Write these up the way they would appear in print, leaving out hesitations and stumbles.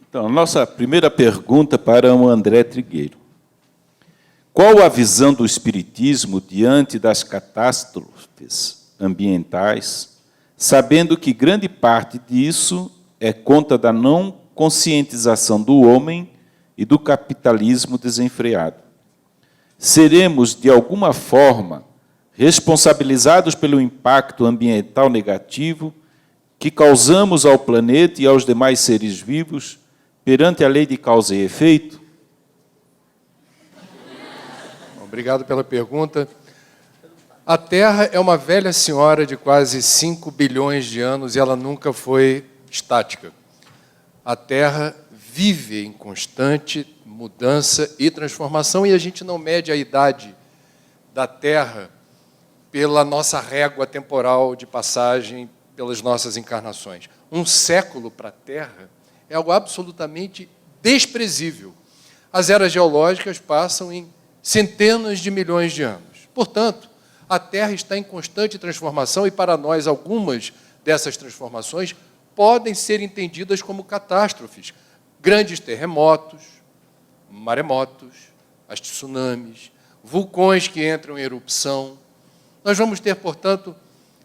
Então, a nossa primeira pergunta para o André Trigueiro. Qual a visão do Espiritismo diante das catástrofes ambientais, sabendo que grande parte disso é conta da não conscientização do homem e do capitalismo desenfreado? Seremos, de alguma forma, responsabilizados pelo impacto ambiental negativo que causamos ao planeta e aos demais seres vivos perante a lei de causa e efeito? Obrigado pela pergunta. A Terra é uma velha senhora de quase 5 bilhões de anos e ela nunca foi estática. A Terra vive em constante mudança e transformação e a gente não mede a idade da Terra pela nossa régua temporal de passagem, pelas nossas encarnações. Um século para a Terra é algo absolutamente desprezível. As eras geológicas passam em centenas de milhões de anos. Portanto, a Terra está em constante transformação e, para nós, algumas dessas transformações podem ser entendidas como catástrofes. Grandes terremotos, maremotos, as tsunamis, vulcões que entram em erupção. Nós vamos ter, portanto,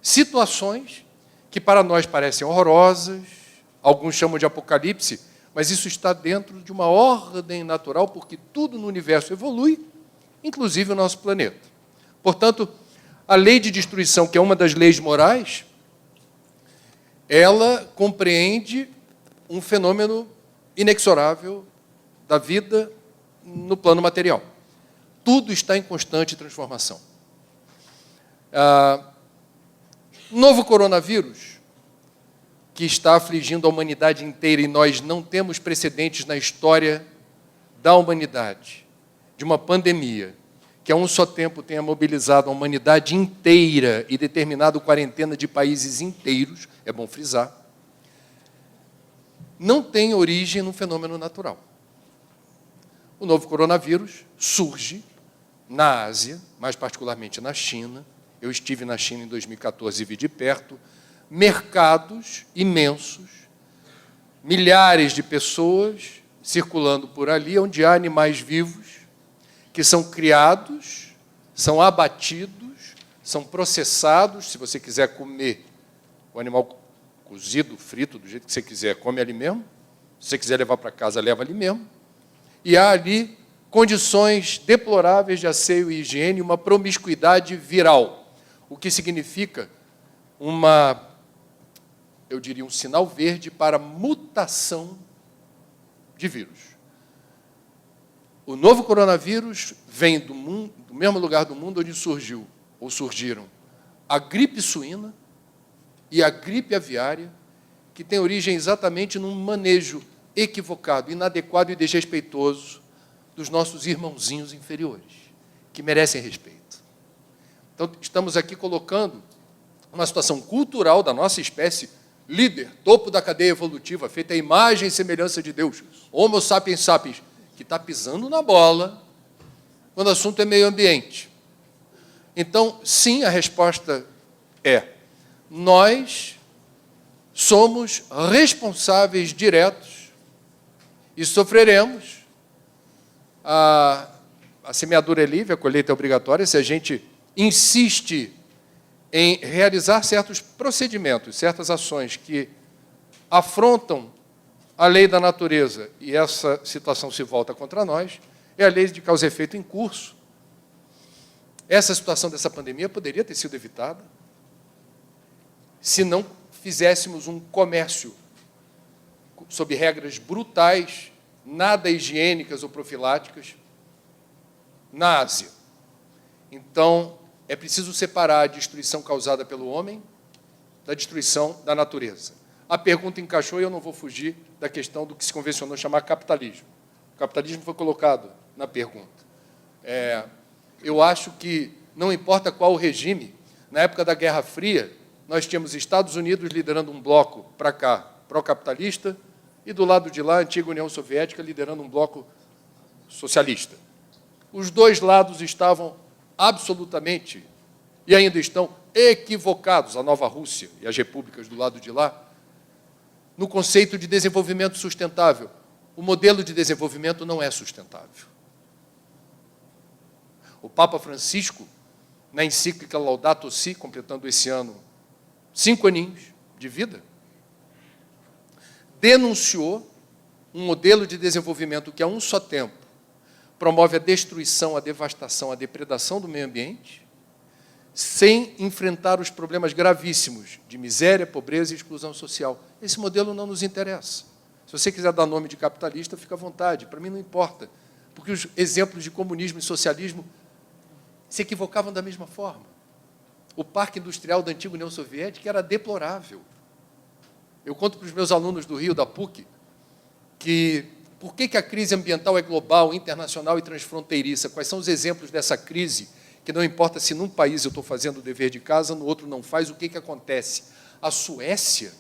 situações que para nós parecem horrorosas, alguns chamam de apocalipse, mas isso está dentro de uma ordem natural, porque tudo no universo evolui, inclusive o nosso planeta. Portanto, a lei de destruição, que é uma das leis morais, ela compreende um fenômeno inexorável da vida no plano material. Tudo está em constante transformação. Novo coronavírus, que está afligindo a humanidade inteira, e nós não temos precedentes na história da humanidade, de uma pandemia, que a um só tempo tenha mobilizado a humanidade inteira e determinado quarentena de países inteiros, é bom frisar, não tem origem num fenômeno natural. O novo coronavírus surge na Ásia, mais particularmente na China. Eu estive na China em 2014 e vi de perto mercados imensos, milhares de pessoas circulando por ali, onde há animais vivos que são criados, são abatidos, são processados. Se você quiser comer o animal cozido, frito, do jeito que você quiser, come ali mesmo. Se você quiser levar para casa, leva ali mesmo. E há ali condições deploráveis de asseio e higiene, uma promiscuidade viral, o que significa eu diria, um sinal verde para mutação de vírus. O novo coronavírus vem do mesmo lugar do mundo onde surgiram a gripe suína e a gripe aviária, que tem origem exatamente num manejo equivocado, inadequado e desrespeitoso dos nossos irmãozinhos inferiores, que merecem respeito. Então, estamos aqui colocando uma situação cultural da nossa espécie, líder, topo da cadeia evolutiva, feita à imagem e semelhança de Deus, Homo sapiens sapiens, que está pisando na bola quando o assunto é meio ambiente. Então, sim, a resposta é: nós somos responsáveis diretos e sofreremos. A semeadura é livre, a colheita é obrigatória. Se a gente insiste em realizar certos procedimentos, certas ações que afrontam a lei da natureza, e essa situação se volta contra nós, é a lei de causa e efeito em curso. Essa situação dessa pandemia poderia ter sido evitada se não fizéssemos um comércio sob regras brutais, nada higiênicas ou profiláticas, na Ásia. Então, é preciso separar a destruição causada pelo homem da destruição da natureza. A pergunta encaixou e eu não vou fugir da questão do que se convencionou chamar capitalismo. O capitalismo foi colocado na pergunta. Eu acho que, não importa qual o regime, na época da Guerra Fria, nós tínhamos Estados Unidos liderando um bloco para cá, pró-capitalista, e do lado de lá, a antiga União Soviética liderando um bloco socialista. Os dois lados estavam absolutamente, e ainda estão, equivocados, a nova Rússia e as repúblicas do lado de lá, no conceito de desenvolvimento sustentável. o modelo de desenvolvimento não é sustentável. O Papa Francisco, na encíclica Laudato Si, completando esse ano 5 aninhos de vida, denunciou um modelo de desenvolvimento que, a um só tempo, promove a destruição, a devastação, a depredação do meio ambiente, sem enfrentar os problemas gravíssimos de miséria, pobreza e exclusão social. Esse modelo não nos interessa. Se você quiser dar nome de capitalista, fica à vontade. Para mim não importa, porque os exemplos de comunismo e socialismo se equivocavam da mesma forma. O parque industrial da antiga União Soviética era deplorável. Eu conto para os meus alunos do Rio, da PUC, que por que a crise ambiental é global, internacional e transfronteiriça? Quais são os exemplos dessa crise? Que não importa se num país eu estou fazendo o dever de casa, no outro não faz, o que acontece? A Suécia,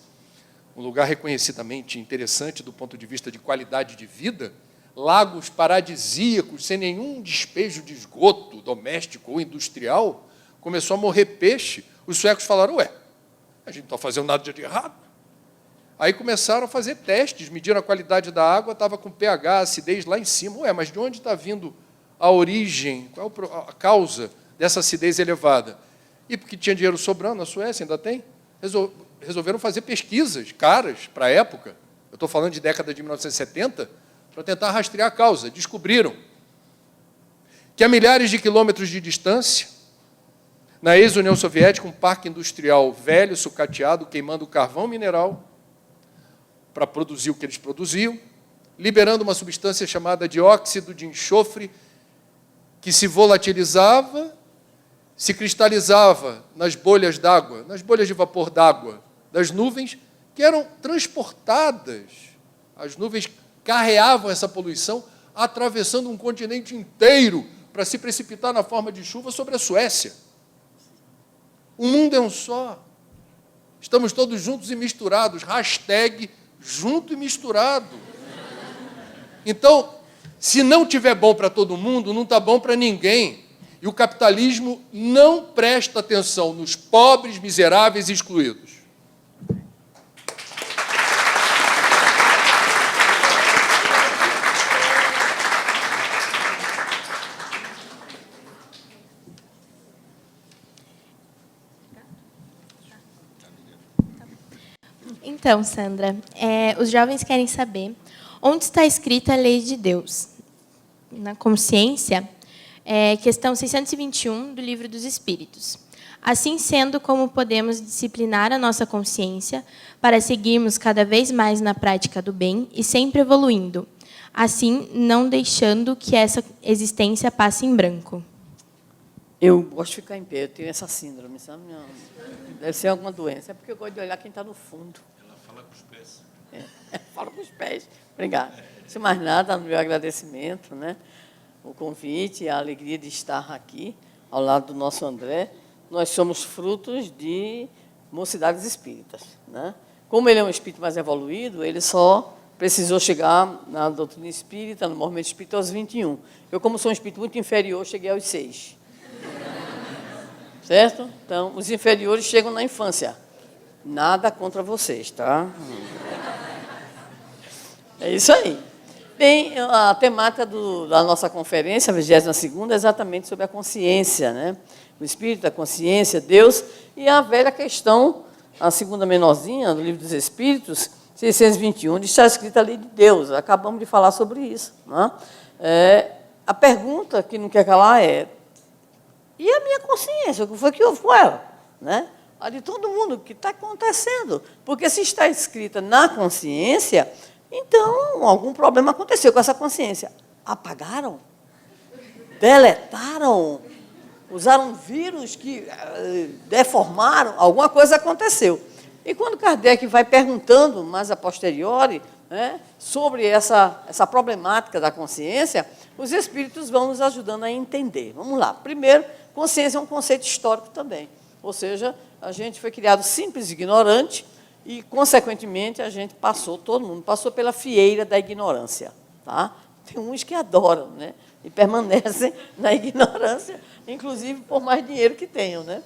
um lugar reconhecidamente interessante do ponto de vista de qualidade de vida, lagos paradisíacos, sem nenhum despejo de esgoto doméstico ou industrial, começou a morrer peixe. Os suecos falaram, ué, a gente não está fazendo nada de errado. Aí começaram a fazer testes, mediram a qualidade da água, estava com pH, acidez lá em cima. Ué, mas de onde está vindo a origem, qual a causa dessa acidez elevada? E porque tinha dinheiro sobrando, na Suécia ainda tem, resolveram fazer pesquisas caras para a época, eu estou falando de década de 1970, para tentar rastrear a causa. Descobriram que a milhares de quilômetros de distância, na ex-União Soviética, um parque industrial velho, sucateado, queimando carvão mineral para produzir o que eles produziam, liberando uma substância chamada dióxido de enxofre, que se volatilizava, se cristalizava nas bolhas d'água, nas bolhas de vapor d'água das nuvens, que eram transportadas. As nuvens carreavam essa poluição, atravessando um continente inteiro para se precipitar na forma de chuva sobre a Suécia. O mundo é um só. Estamos todos juntos e misturados. Hashtag junto e misturado. Então, se não tiver bom para todo mundo, não está bom para ninguém. E o capitalismo não presta atenção nos pobres, miseráveis e excluídos. Então, Sandra, os jovens querem saber onde está escrita a lei de Deus. Na consciência, questão 621 do Livro dos Espíritos. Assim sendo, como podemos disciplinar a nossa consciência para seguirmos cada vez mais na prática do bem e sempre evoluindo, assim não deixando que essa existência passe em branco. Eu gosto de ficar em pé, eu tenho essa síndrome, sabe? Deve ser alguma doença, é porque eu gosto de olhar quem está no fundo. Ela fala com os pés. Fala com os pés. Obrigada. Sem mais nada, no meu agradecimento, né? O convite, a alegria de estar aqui, ao lado do nosso André. Nós somos frutos de mocidades espíritas, né? Como ele é um espírito mais evoluído, ele só precisou chegar na doutrina espírita, no movimento espírita, aos 21. Eu, como sou um espírito muito inferior, cheguei aos 6. Certo? Então, os inferiores chegam na infância. Nada contra vocês, tá? É isso aí. Bem, a temática da nossa conferência, a 22ª, é exatamente sobre a consciência, né? O espírito, a consciência, Deus, e a velha questão, a segunda menorzinha do Livro dos Espíritos, 621, onde está escrita a lei de Deus. Acabamos de falar sobre isso, né? A pergunta que não quer calar é: e a minha consciência? O que foi que houve com ela? Né? A de todo mundo, o que está acontecendo? Porque se está escrita na consciência, então algum problema aconteceu com essa consciência. Apagaram? Deletaram? Usaram vírus que deformaram? Alguma coisa aconteceu. E quando Kardec vai perguntando, mais a posteriori, né, sobre essa problemática da consciência, os espíritos vão nos ajudando a entender. Vamos lá. Primeiro, consciência é um conceito histórico também. Ou seja, a gente foi criado simples e ignorante e, consequentemente, a gente passou, todo mundo passou pela fieira da ignorância. Tá? Tem uns que adoram, né, e permanecem na ignorância, inclusive por mais dinheiro que tenham. Né?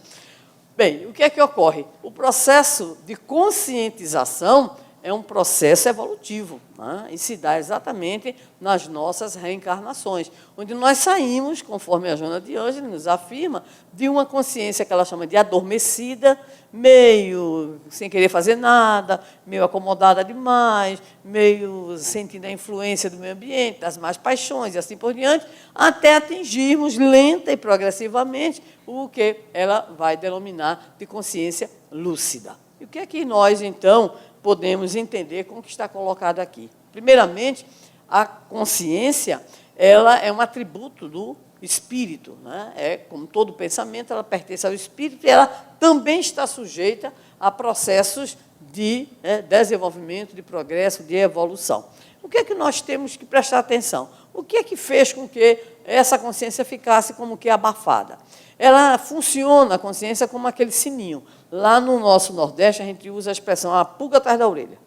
Bem, o que é que ocorre? O processo de conscientização é um processo evolutivo, né? E se dá exatamente nas nossas reencarnações, onde nós saímos, conforme a Joana de Ângeles nos afirma, de uma consciência que ela chama de adormecida, meio sem querer fazer nada, meio acomodada demais, meio sentindo a influência do meio ambiente, das más paixões e assim por diante, até atingirmos lenta e progressivamente o que ela vai denominar de consciência lúcida. E o que é que nós, então, podemos entender com o que está colocado aqui? Primeiramente, a consciência, ela é um atributo do espírito, né? É, como todo pensamento, ela pertence ao espírito e ela também está sujeita a processos de desenvolvimento, de progresso, de evolução. O que é que nós temos que prestar atenção? O que é que fez com que essa consciência ficasse como que abafada? Ela funciona, a consciência, como aquele sininho. Lá no nosso Nordeste, a gente usa a expressão a pulga atrás da orelha.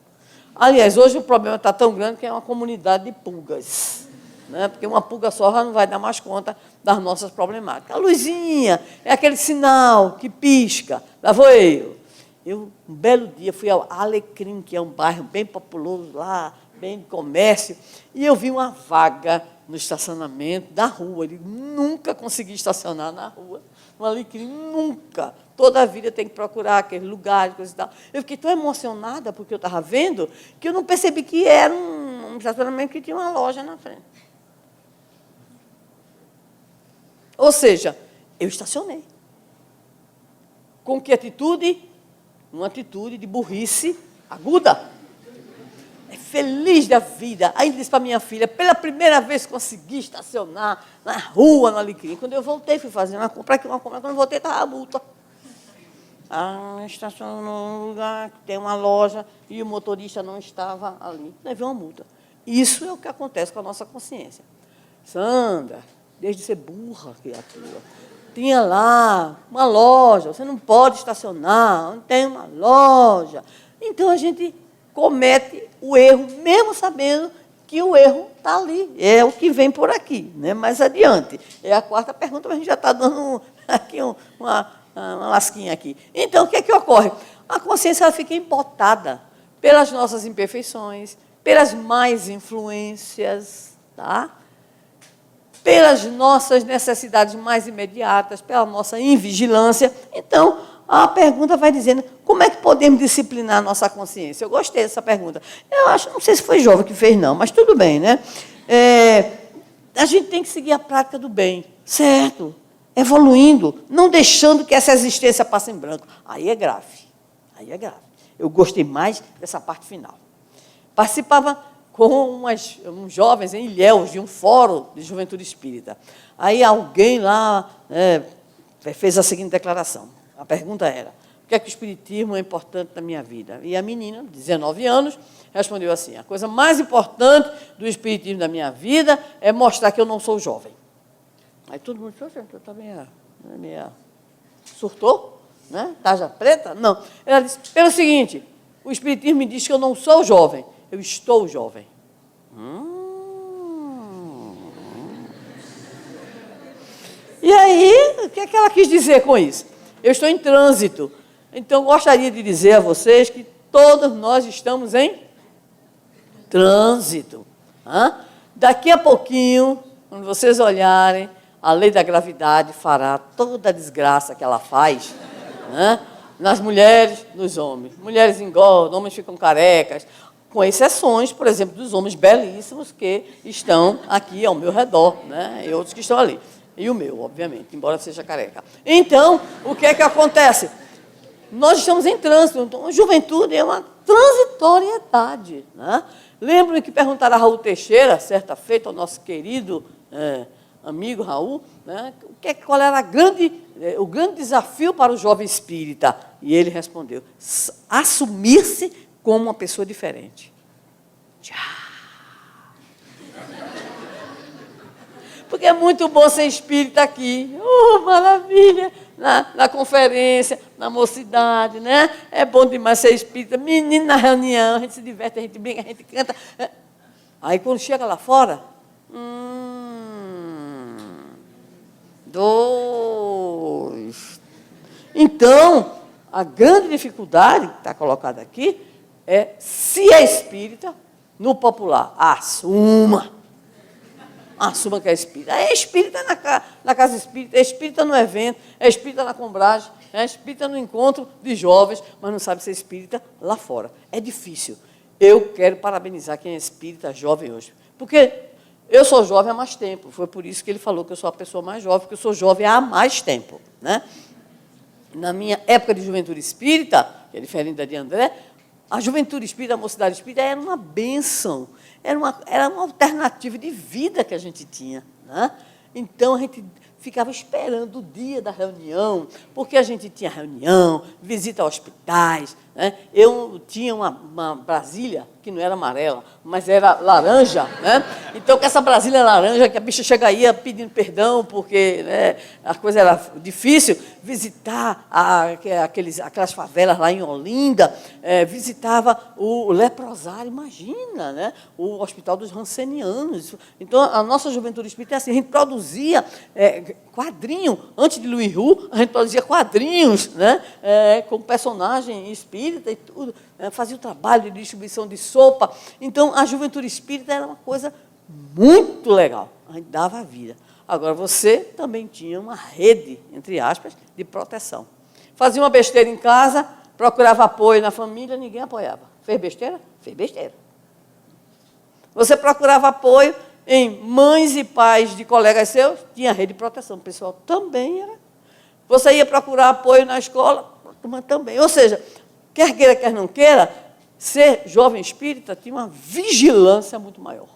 Aliás, hoje o problema está tão grande que é uma comunidade de pulgas, né? Porque uma pulga só já não vai dar mais conta das nossas problemáticas. A luzinha é aquele sinal que pisca. Lá vou eu. Um belo dia, fui ao Alecrim, que é um bairro bem populoso lá, bem de comércio, e eu vi uma vaga no estacionamento da rua. Eu nunca consegui estacionar na rua, no Alecrim, nunca. Toda a vida tem que procurar aqueles lugares, coisa e tal. Eu fiquei tão emocionada porque eu estava vendo que eu não percebi que era um estacionamento que tinha uma loja na frente. Ou seja, eu estacionei. Com que atitude? Uma atitude de burrice aguda. É feliz da vida. Aí disse para minha filha, pela primeira vez consegui estacionar na rua, no Alecrim. Quando eu voltei, fui fazer uma compra aqui, uma compra. Quando eu voltei, estava a multa. Estacionou num lugar que tem uma loja e o motorista não estava ali. Levei uma multa. Isso é o que acontece com a nossa consciência. Sandra, desde ser burra, criatura, tinha lá uma loja, você não pode estacionar, não tem uma loja. Então, a gente comete o erro, mesmo sabendo que o erro está ali. É o que vem por aqui, né? Mais adiante. É a quarta pergunta, mas a gente já está dando aqui uma lasquinha aqui. Então, o que é que ocorre? A consciência ela fica empotada pelas nossas imperfeições, pelas más influências, tá? Pelas nossas necessidades mais imediatas, pela nossa invigilância. Então, a pergunta vai dizendo, como é que podemos disciplinar a nossa consciência? Eu gostei dessa pergunta. Eu acho, não sei se foi Jovem que fez, não, mas tudo bem, né? A gente tem que seguir a prática do bem, certo? Evoluindo, não deixando que essa existência passe em branco. Aí é grave. Aí é grave. Eu gostei mais dessa parte final. Participava com uns jovens em Ilhéus, de um fórum de juventude espírita. Aí alguém lá fez a seguinte declaração. A pergunta era, o que é que o espiritismo é importante na minha vida? E a menina, de 19 anos, respondeu assim, a coisa mais importante do espiritismo da minha vida é mostrar que eu não sou jovem. Aí todo mundo disse, eu também surtou, né? Tarja preta? Não. Ela disse, pelo seguinte, o espiritismo me diz que eu não sou jovem, eu estou jovem. E aí, o que é que ela quis dizer com isso? Eu estou em trânsito. Então, gostaria de dizer a vocês que todos nós estamos em trânsito. Daqui a pouquinho, quando vocês olharem, a lei da gravidade fará toda a desgraça que ela faz, né? Nas mulheres, nos homens. Mulheres engordam, homens ficam carecas, com exceções, por exemplo, dos homens belíssimos que estão aqui ao meu redor, né? E outros que estão ali. E o meu, obviamente, embora seja careca. Então, o que é que acontece? Nós estamos em trânsito. Então, a juventude é uma transitoriedade, né? Lembro-me que perguntaram a Raul Teixeira, certa feita, ao nosso querido amigo Raul, né, qual era o grande desafio para o jovem espírita. E ele respondeu, assumir-se como uma pessoa diferente. Porque é muito bom ser espírita aqui. Maravilha! Na conferência, na mocidade, né? É bom demais ser espírita. Menino na reunião, a gente se diverte, a gente brinca, a gente canta. Aí, quando chega lá fora, dois. Então, a grande dificuldade que está colocada aqui se é espírita, no popular, assuma. Assuma que é espírita. É espírita na casa espírita, é espírita no evento, é espírita na combragem, é espírita no encontro de jovens, mas não sabe ser espírita lá fora. É difícil. Eu quero parabenizar quem é espírita jovem hoje. Porque eu sou jovem há mais tempo. Foi por isso que ele falou que eu sou a pessoa mais jovem, porque eu sou jovem há mais tempo. Né? Na minha época de juventude espírita, que é diferente da de André, a juventude espírita, a mocidade espírita era uma bênção. Era uma alternativa de vida que a gente tinha. Né? Então, a gente ficava esperando o dia da reunião, porque a gente tinha reunião, visita a hospitais. Né? Eu tinha uma Brasília, que não era amarela, mas era laranja. Né? Então, com essa Brasília laranja, que a bicha chegaria pedindo perdão, porque né, a coisa era difícil, visitar aquelas favelas lá em Olinda, visitava o leprosário, imagina, né? O Hospital dos Rancenianos. Então, a nossa juventude espírita é assim, a gente produzia quadrinho, antes de Louis Hu, a gente produzia quadrinhos, né? Com personagem espírita e tudo, fazia o trabalho de distribuição de sopa. Então, a juventude espírita era uma coisa muito legal, a gente dava a vida. Agora, você também tinha uma rede, entre aspas, de proteção. Fazia uma besteira em casa, procurava apoio na família, ninguém apoiava. Fez besteira? Fez besteira. Você procurava apoio em mães e pais de colegas seus, tinha rede de proteção. O pessoal também era. Você ia procurar apoio na escola, mas também. Ou seja, quer queira, quer não queira, ser jovem espírita tinha uma vigilância muito maior.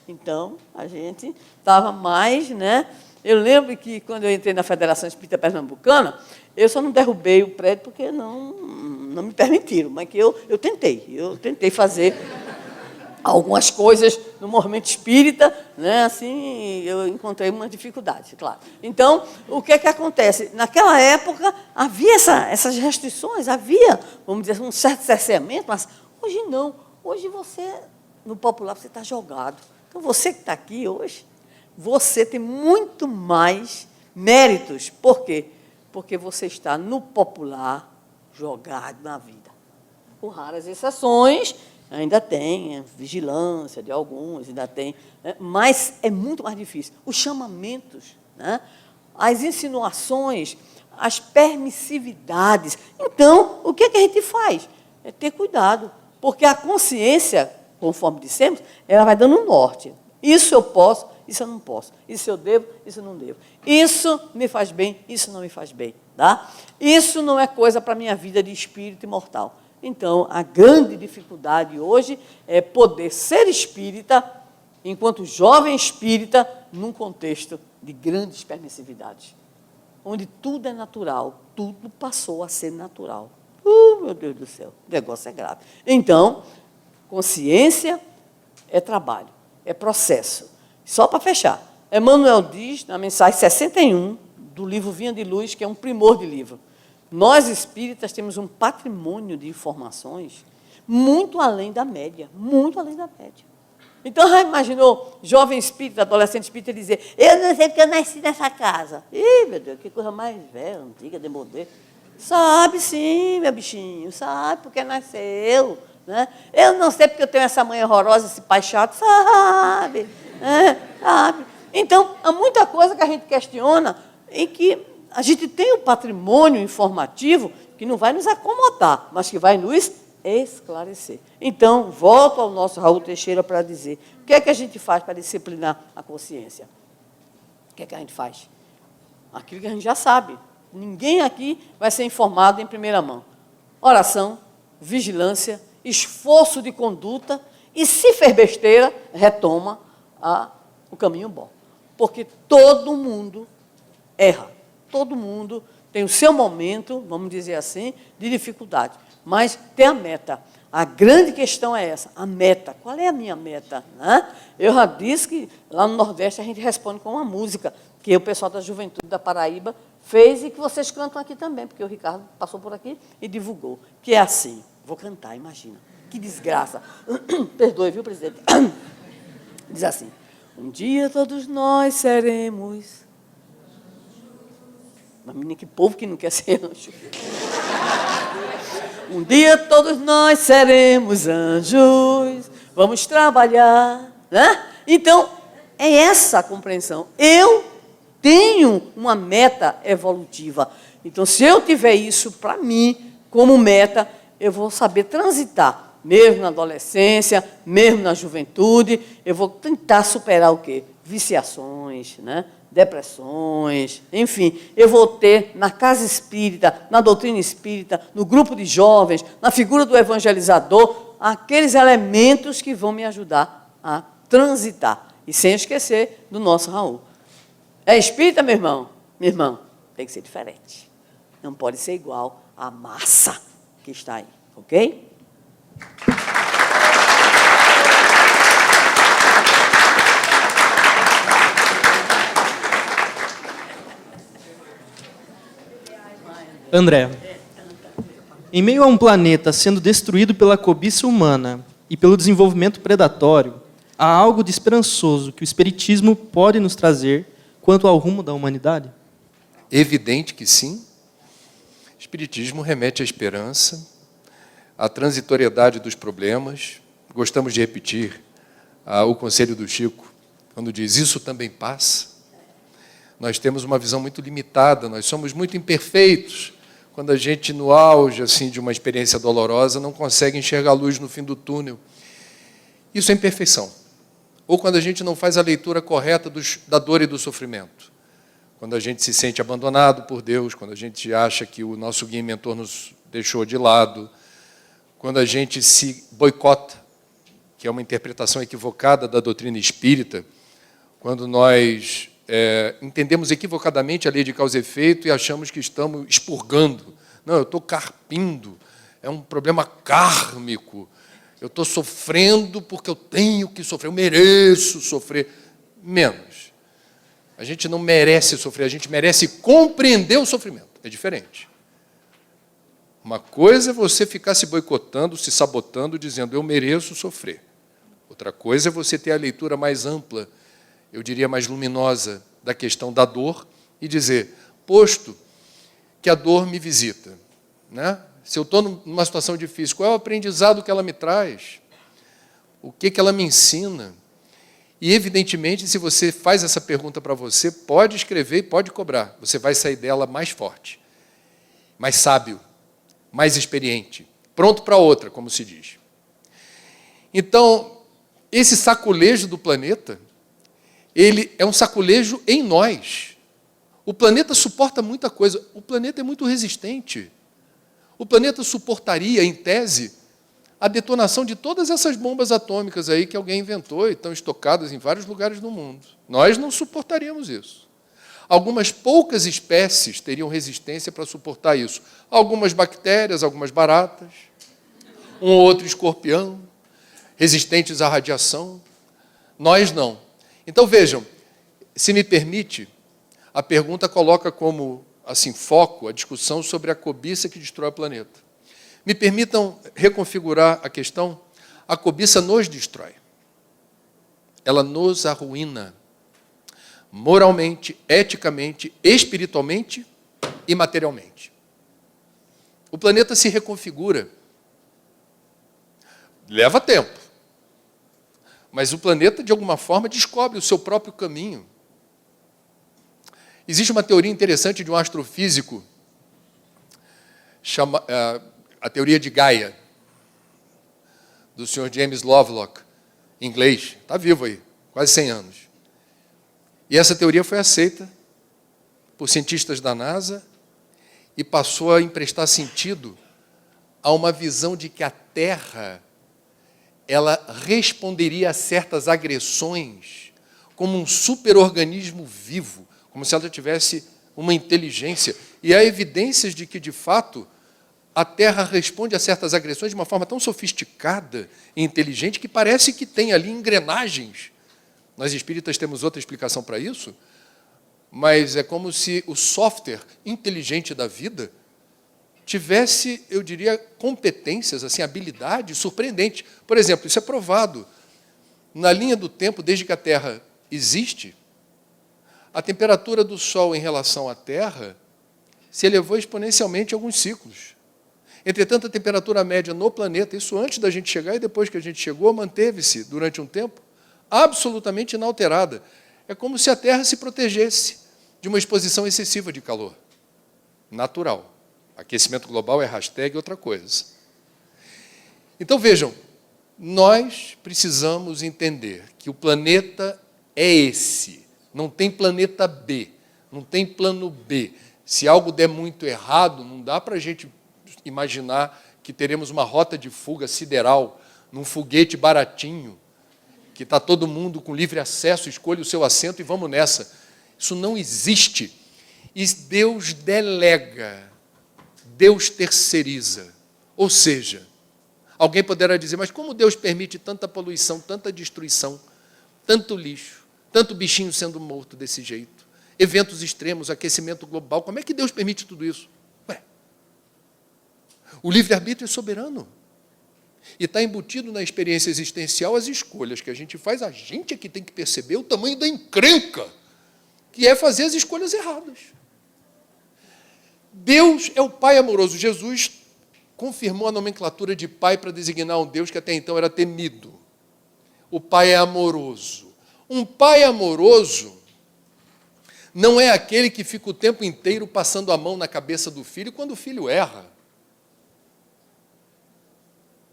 Então, a gente estava mais, né? Eu lembro que, quando eu entrei na Federação Espírita Pernambucana, eu só não derrubei o prédio porque não me permitiram, mas que eu tentei fazer algumas coisas no movimento espírita, né? Assim, eu encontrei uma dificuldade, claro. Então, o que acontece? Naquela época, havia essas restrições, havia, vamos dizer, um certo cerceamento, mas hoje não. Hoje você, no popular, você está jogado. Então, você que está aqui hoje, você tem muito mais méritos. Por quê? Porque você está no popular jogado na vida. Com raras exceções, ainda tem vigilância de alguns, ainda tem, né? Mas é muito mais difícil. Os chamamentos, né? As insinuações, as permissividades. Então, o que a gente faz? É ter cuidado, porque a consciência, conforme dissemos, ela vai dando um norte. Isso eu posso, isso eu não posso. Isso eu devo, isso eu não devo. Isso me faz bem, isso não me faz bem. Tá? Isso não é coisa para a minha vida de espírito imortal. Então, a grande dificuldade hoje é poder ser espírita, enquanto jovem espírita, num contexto de grandes permissividades, onde tudo é natural, tudo passou a ser natural. Meu Deus do céu, o negócio é grave. Então, consciência é trabalho, é processo. Só para fechar, Emmanuel diz, na mensagem 61, do livro Vinha de Luz, que é um primor de livro, nós espíritas temos um patrimônio de informações muito além da média, muito além da média. Então, já imaginou, jovem espírita, adolescente espírita, dizer, eu não sei porque eu nasci nessa casa. Ih, meu Deus, que coisa mais velha, antiga, demodê. Sabe sim, meu bichinho, sabe porque nasceu. Né? Eu não sei porque eu tenho essa mãe horrorosa, esse pai chato, sabe. Sabe. Então, há muita coisa que a gente questiona em que a gente tem um patrimônio informativo que não vai nos acomodar, mas que vai nos esclarecer. Então, volto ao nosso Raul Teixeira para dizer, o que é que a gente faz para disciplinar a consciência? O que é que a gente faz? Aquilo que a gente já sabe. Ninguém aqui vai ser informado em primeira mão. Oração, vigilância, esforço de conduta e, se fez besteira, retoma o caminho bom. Porque todo mundo erra. Todo mundo tem o seu momento, vamos dizer assim, de dificuldade. Mas tem a meta. A grande questão é essa, a meta. Qual é a minha meta? Né? Eu já disse que lá no Nordeste a gente responde com uma música que o pessoal da Juventude da Paraíba fez e que vocês cantam aqui também, porque o Ricardo passou por aqui e divulgou. Que é assim, vou cantar, imagina. Que desgraça. Perdoe, viu, presidente? Diz assim, um dia todos nós seremos... Mas, menina, que povo que não quer ser anjo. Um dia todos nós seremos anjos, vamos trabalhar, né? Então, é essa a compreensão. Eu tenho uma meta evolutiva. Então, se eu tiver isso para mim como meta, eu vou saber transitar, mesmo na adolescência, mesmo na juventude, eu vou tentar superar o quê? Viciações, né? Depressões, enfim, eu vou ter na casa espírita, na doutrina espírita, no grupo de jovens, na figura do evangelizador, aqueles elementos que vão me ajudar a transitar. E sem esquecer do nosso Raul. É espírita, meu irmão? Meu irmão, tem que ser diferente. Não pode ser igual à massa que está aí, ok? André, em meio a um planeta sendo destruído pela cobiça humana e pelo desenvolvimento predatório, há algo de esperançoso que o Espiritismo pode nos trazer quanto ao rumo da humanidade? Evidente que sim. O Espiritismo remete à esperança, à transitoriedade dos problemas. Gostamos de repetir o conselho do Chico, quando diz, isso também passa. Nós temos uma visão muito limitada, nós somos muito imperfeitos. Quando a gente, no auge assim, de uma experiência dolorosa, não consegue enxergar a luz no fim do túnel. Isso é imperfeição. Ou quando a gente não faz a leitura correta da dor e do sofrimento. Quando a gente se sente abandonado por Deus, quando a gente acha que o nosso guia e mentor nos deixou de lado, quando a gente se boicota, que é uma interpretação equivocada da doutrina espírita, quando nós entendemos equivocadamente a lei de causa e efeito e achamos que estamos expurgando. Não, eu estou carpindo, é um problema kármico. Eu estou sofrendo porque eu tenho que sofrer, eu mereço sofrer. Menos. A gente não merece sofrer, a gente merece compreender o sofrimento. É diferente. Uma coisa é você ficar se boicotando, se sabotando, dizendo, eu mereço sofrer. Outra coisa é você ter a leitura mais ampla, eu diria mais luminosa, da questão da dor e dizer, posto que a dor me visita, né? Se eu estou numa situação difícil, qual é o aprendizado que ela me traz? O que ela me ensina? E, evidentemente, se você faz essa pergunta para você, pode escrever e pode cobrar. Você vai sair dela mais forte, mais sábio, mais experiente, pronto para outra, como se diz. Então, esse saculejo do planeta, ele é um saculejo em nós. O planeta suporta muita coisa. O planeta é muito resistente. O planeta suportaria, em tese, a detonação de todas essas bombas atômicas aí que alguém inventou e estão estocadas em vários lugares do mundo. Nós não suportaríamos isso. Algumas poucas espécies teriam resistência para suportar isso. Algumas bactérias, algumas baratas, um ou outro escorpião, resistentes à radiação. Nós não. Então, vejam, se me permite, a pergunta coloca como assim, foco a discussão sobre a cobiça que destrói o planeta. Me permitam reconfigurar a questão. A cobiça nos destrói. Ela nos arruína. Moralmente, eticamente, espiritualmente e materialmente. O planeta se reconfigura. Leva tempo. Mas o planeta, de alguma forma, descobre o seu próprio caminho. Existe uma teoria interessante de um astrofísico, a teoria de Gaia, do Sr. James Lovelock, em inglês, está vivo aí, quase 100 anos. E essa teoria foi aceita por cientistas da NASA e passou a emprestar sentido a uma visão de que a Terra ela responderia a certas agressões como um superorganismo vivo, como se ela tivesse uma inteligência. E há evidências de que, de fato, a Terra responde a certas agressões de uma forma tão sofisticada e inteligente que parece que tem ali engrenagens. Nós espíritas temos outra explicação para isso, mas é como se o software inteligente da vida tivesse, eu diria, competências, assim, habilidades surpreendentes. Por exemplo, isso é provado. Na linha do tempo, desde que a Terra existe, a temperatura do Sol em relação à Terra se elevou exponencialmente em alguns ciclos. Entretanto, a temperatura média no planeta, isso antes da gente chegar e depois que a gente chegou, manteve-se durante um tempo absolutamente inalterada. É como se a Terra se protegesse de uma exposição excessiva de calor. Natural. Aquecimento global é hashtag outra coisa. Então, vejam, nós precisamos entender que o planeta é esse. Não tem planeta B, não tem plano B. Se algo der muito errado, não dá para a gente imaginar que teremos uma rota de fuga sideral num foguete baratinho, que está todo mundo com livre acesso, escolha o seu assento e vamos nessa. Isso não existe. E Deus delega, Deus terceiriza. Ou seja, alguém poderá dizer, mas como Deus permite tanta poluição, tanta destruição, tanto lixo, tanto bichinho sendo morto desse jeito, eventos extremos, aquecimento global, como é que Deus permite tudo isso? Ué, o livre-arbítrio é soberano. E está embutido na experiência existencial as escolhas que a gente faz, a gente é que tem que perceber o tamanho da encrenca, que é fazer as escolhas erradas. Deus é o Pai amoroso. Jesus confirmou a nomenclatura de Pai para designar um Deus que até então era temido. O Pai é amoroso. Um Pai amoroso não é aquele que fica o tempo inteiro passando a mão na cabeça do filho quando o filho erra.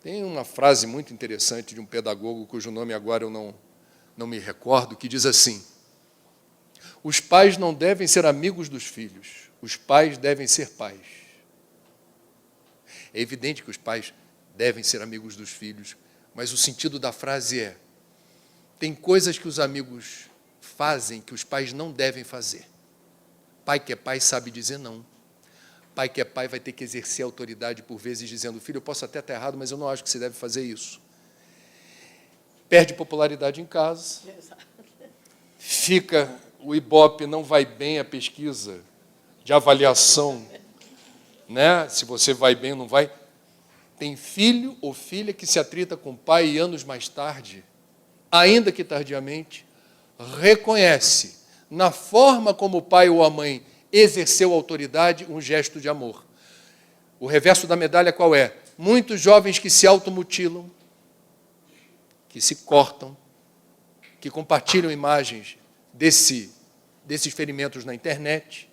Tem uma frase muito interessante de um pedagogo, cujo nome agora eu não me recordo, que diz assim: os pais não devem ser amigos dos filhos, os pais devem ser pais. É evidente que os pais devem ser amigos dos filhos, mas o sentido da frase é: tem coisas que os amigos fazem que os pais não devem fazer. Pai que é pai sabe dizer não. Pai que é pai vai ter que exercer autoridade por vezes dizendo, filho, eu posso até estar errado, mas eu não acho que você deve fazer isso. Perde popularidade em casa, fica, o Ibope não vai bem a pesquisa de avaliação, né? Se você vai bem ou não vai. Tem filho ou filha que se atrita com o pai e anos mais tarde, ainda que tardiamente, reconhece na forma como o pai ou a mãe exerceu autoridade um gesto de amor. O reverso da medalha qual é? Muitos jovens que se automutilam, que se cortam, que compartilham imagens desses ferimentos na internet.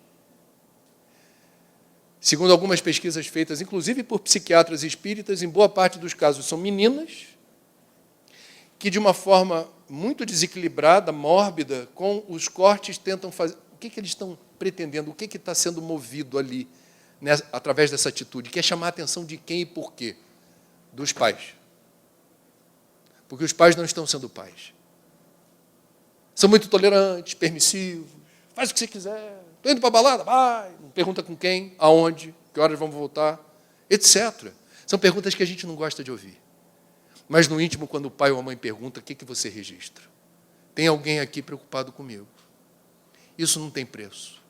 Segundo algumas pesquisas feitas, inclusive por psiquiatras espíritas, em boa parte dos casos são meninas que, de uma forma muito desequilibrada, mórbida, com os cortes tentam fazer... O que eles estão pretendendo? O que está sendo movido ali, né, através dessa atitude? Quer chamar a atenção de quem e por quê? Dos pais. Porque os pais não estão sendo pais. São muito tolerantes, permissivos, faz o que você quiser. Estou indo para a balada? Vai. Não pergunta com quem, aonde, que horas vão voltar, etc. São perguntas que a gente não gosta de ouvir. Mas no íntimo, quando o pai ou a mãe pergunta, o que você registra? Tem alguém aqui preocupado comigo. Isso não tem preço.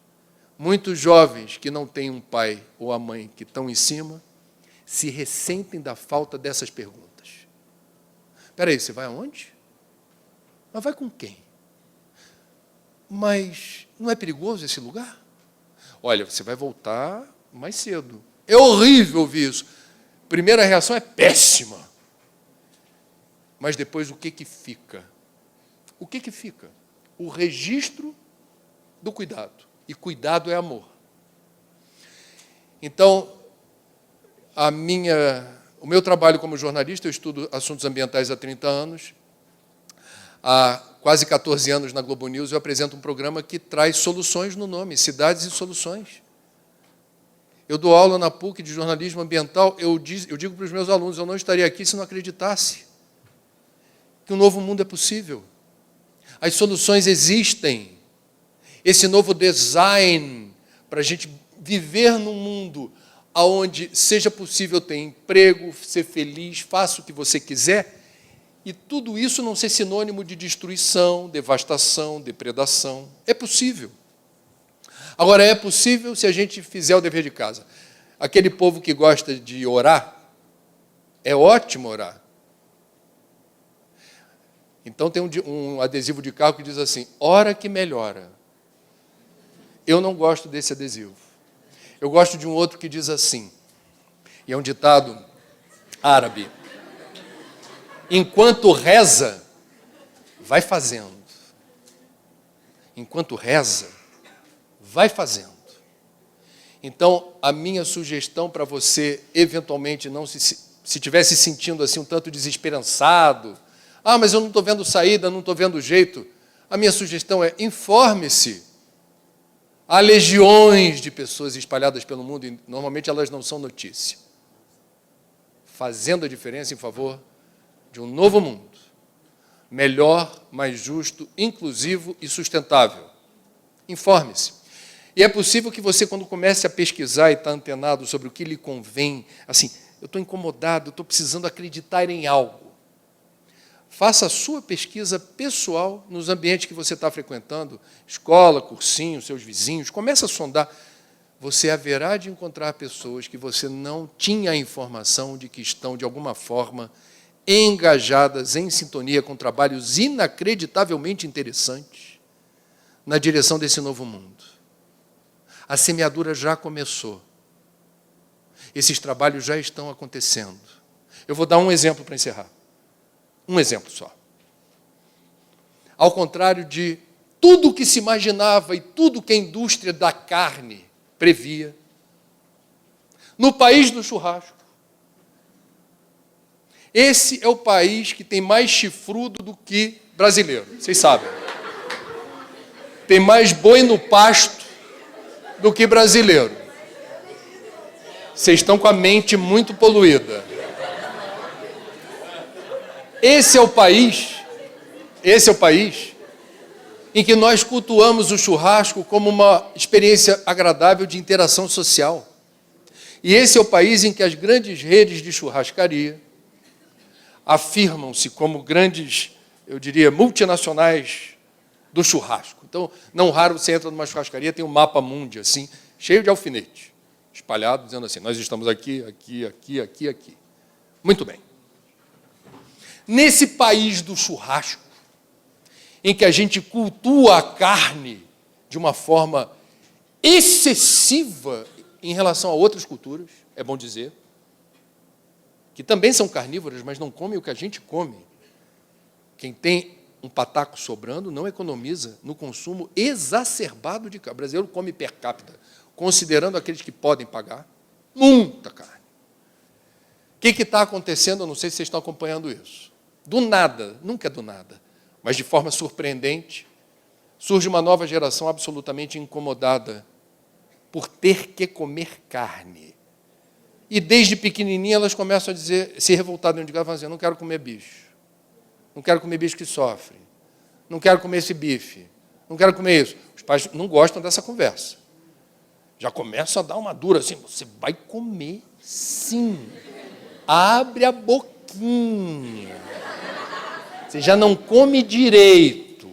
Muitos jovens que não têm um pai ou a mãe que estão em cima se ressentem da falta dessas perguntas. Espera aí, você vai aonde? Mas vai com quem? Mas não é perigoso esse lugar? Olha, você vai voltar mais cedo. É horrível ouvir isso. Primeira reação é péssima. Mas depois o que fica? O que fica? O registro do cuidado. E cuidado é amor. Então, o meu trabalho como jornalista, eu estudo assuntos ambientais há 30 anos. Há quase 14 anos na Globo News eu apresento um programa que traz soluções no nome, Cidades e Soluções. Eu dou aula na PUC de jornalismo ambiental, eu digo para os meus alunos, eu não estaria aqui se não acreditasse que um novo mundo é possível. As soluções existem. Esse novo design para a gente viver num mundo onde seja possível ter emprego, ser feliz, faça o que você quiser, e tudo isso não ser sinônimo de destruição, devastação, depredação. É possível. Agora, é possível se a gente fizer o dever de casa. Aquele povo que gosta de orar, é ótimo orar. Então tem um adesivo de carro que diz assim, ora que melhora. Eu não gosto desse adesivo. Eu gosto de um outro que diz assim, E é um ditado árabe. Enquanto reza, vai fazendo. Enquanto reza, vai fazendo. Então, a minha sugestão para você, eventualmente, não se estiver se sentindo assim um tanto desesperançado, mas eu não estou vendo saída, não estou vendo jeito, a minha sugestão é: informe-se. Há legiões de pessoas espalhadas pelo mundo e normalmente elas não são notícia, fazendo a diferença em favor de um novo mundo, melhor, mais justo, inclusivo e sustentável. Informe-se. E é possível que você, quando comece a pesquisar e está antenado sobre o que lhe convém, assim, eu estou incomodado, eu estou precisando acreditar em algo. Faça a sua pesquisa pessoal nos ambientes que você está frequentando, escola, cursinho, seus vizinhos, comece a sondar. Você haverá de encontrar pessoas que você não tinha a informação de que estão, de alguma forma, engajadas, em sintonia com trabalhos inacreditavelmente interessantes na direção desse novo mundo. A semeadura já começou. Esses trabalhos já estão acontecendo. Eu vou dar um exemplo para encerrar. Um exemplo só. Ao contrário de tudo o que se imaginava e tudo que a indústria da carne previa, no país do churrasco, esse é o país que tem mais chifrudo do que brasileiro, vocês sabem. Tem mais boi no pasto do que brasileiro. Vocês estão com a mente muito poluída. Esse é o país em que nós cultuamos o churrasco como uma experiência agradável de interação social. E esse é o país em que as grandes redes de churrascaria afirmam-se como grandes, eu diria, multinacionais do churrasco. Então, não raro você entra numa churrascaria, tem um mapa mundi, assim, cheio de alfinetes, espalhado, dizendo assim: nós estamos aqui, aqui, aqui, aqui, aqui. Muito bem. Nesse país do churrasco, em que a gente cultua a carne de uma forma excessiva em relação a outras culturas, é bom dizer, que também são carnívoras, mas não comem o que a gente come. Quem tem um pataco sobrando não economiza no consumo exacerbado de carne. O brasileiro come per capita, considerando aqueles que podem pagar, muita carne. O que está acontecendo? Eu não sei se vocês estão acompanhando isso. Do nada, nunca é do nada, mas de forma surpreendente, surge uma nova geração absolutamente incomodada por ter que comer carne. E desde pequenininha elas começam a dizer, se revoltar dentro de casa, falando assim: eu não quero comer bicho. Não quero comer bicho que sofre. Não quero comer esse bife. Não quero comer isso. Os pais não gostam dessa conversa. Já começam a dar uma dura assim: você vai comer sim. Abre a boquinha. Você já não come direito.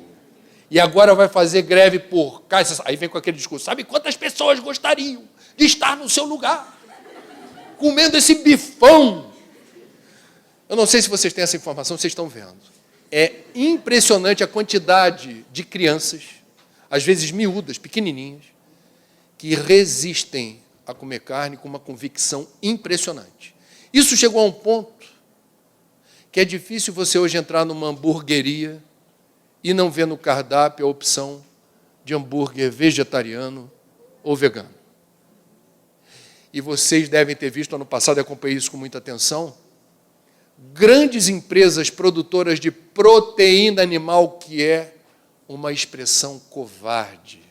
E agora vai fazer greve por caixa. Aí vem com aquele discurso: sabe quantas pessoas gostariam de estar no seu lugar, comendo esse bifão? Eu não sei se vocês têm essa informação, vocês estão vendo. É impressionante a quantidade de crianças, às vezes miúdas, pequenininhas, que resistem a comer carne com uma convicção impressionante. Isso chegou a um ponto que é difícil você hoje entrar numa hamburgueria e não ver no cardápio a opção de hambúrguer vegetariano ou vegano. E vocês devem ter visto, ano passado, eu acompanhei isso com muita atenção, grandes empresas produtoras de proteína animal, que é uma expressão covarde.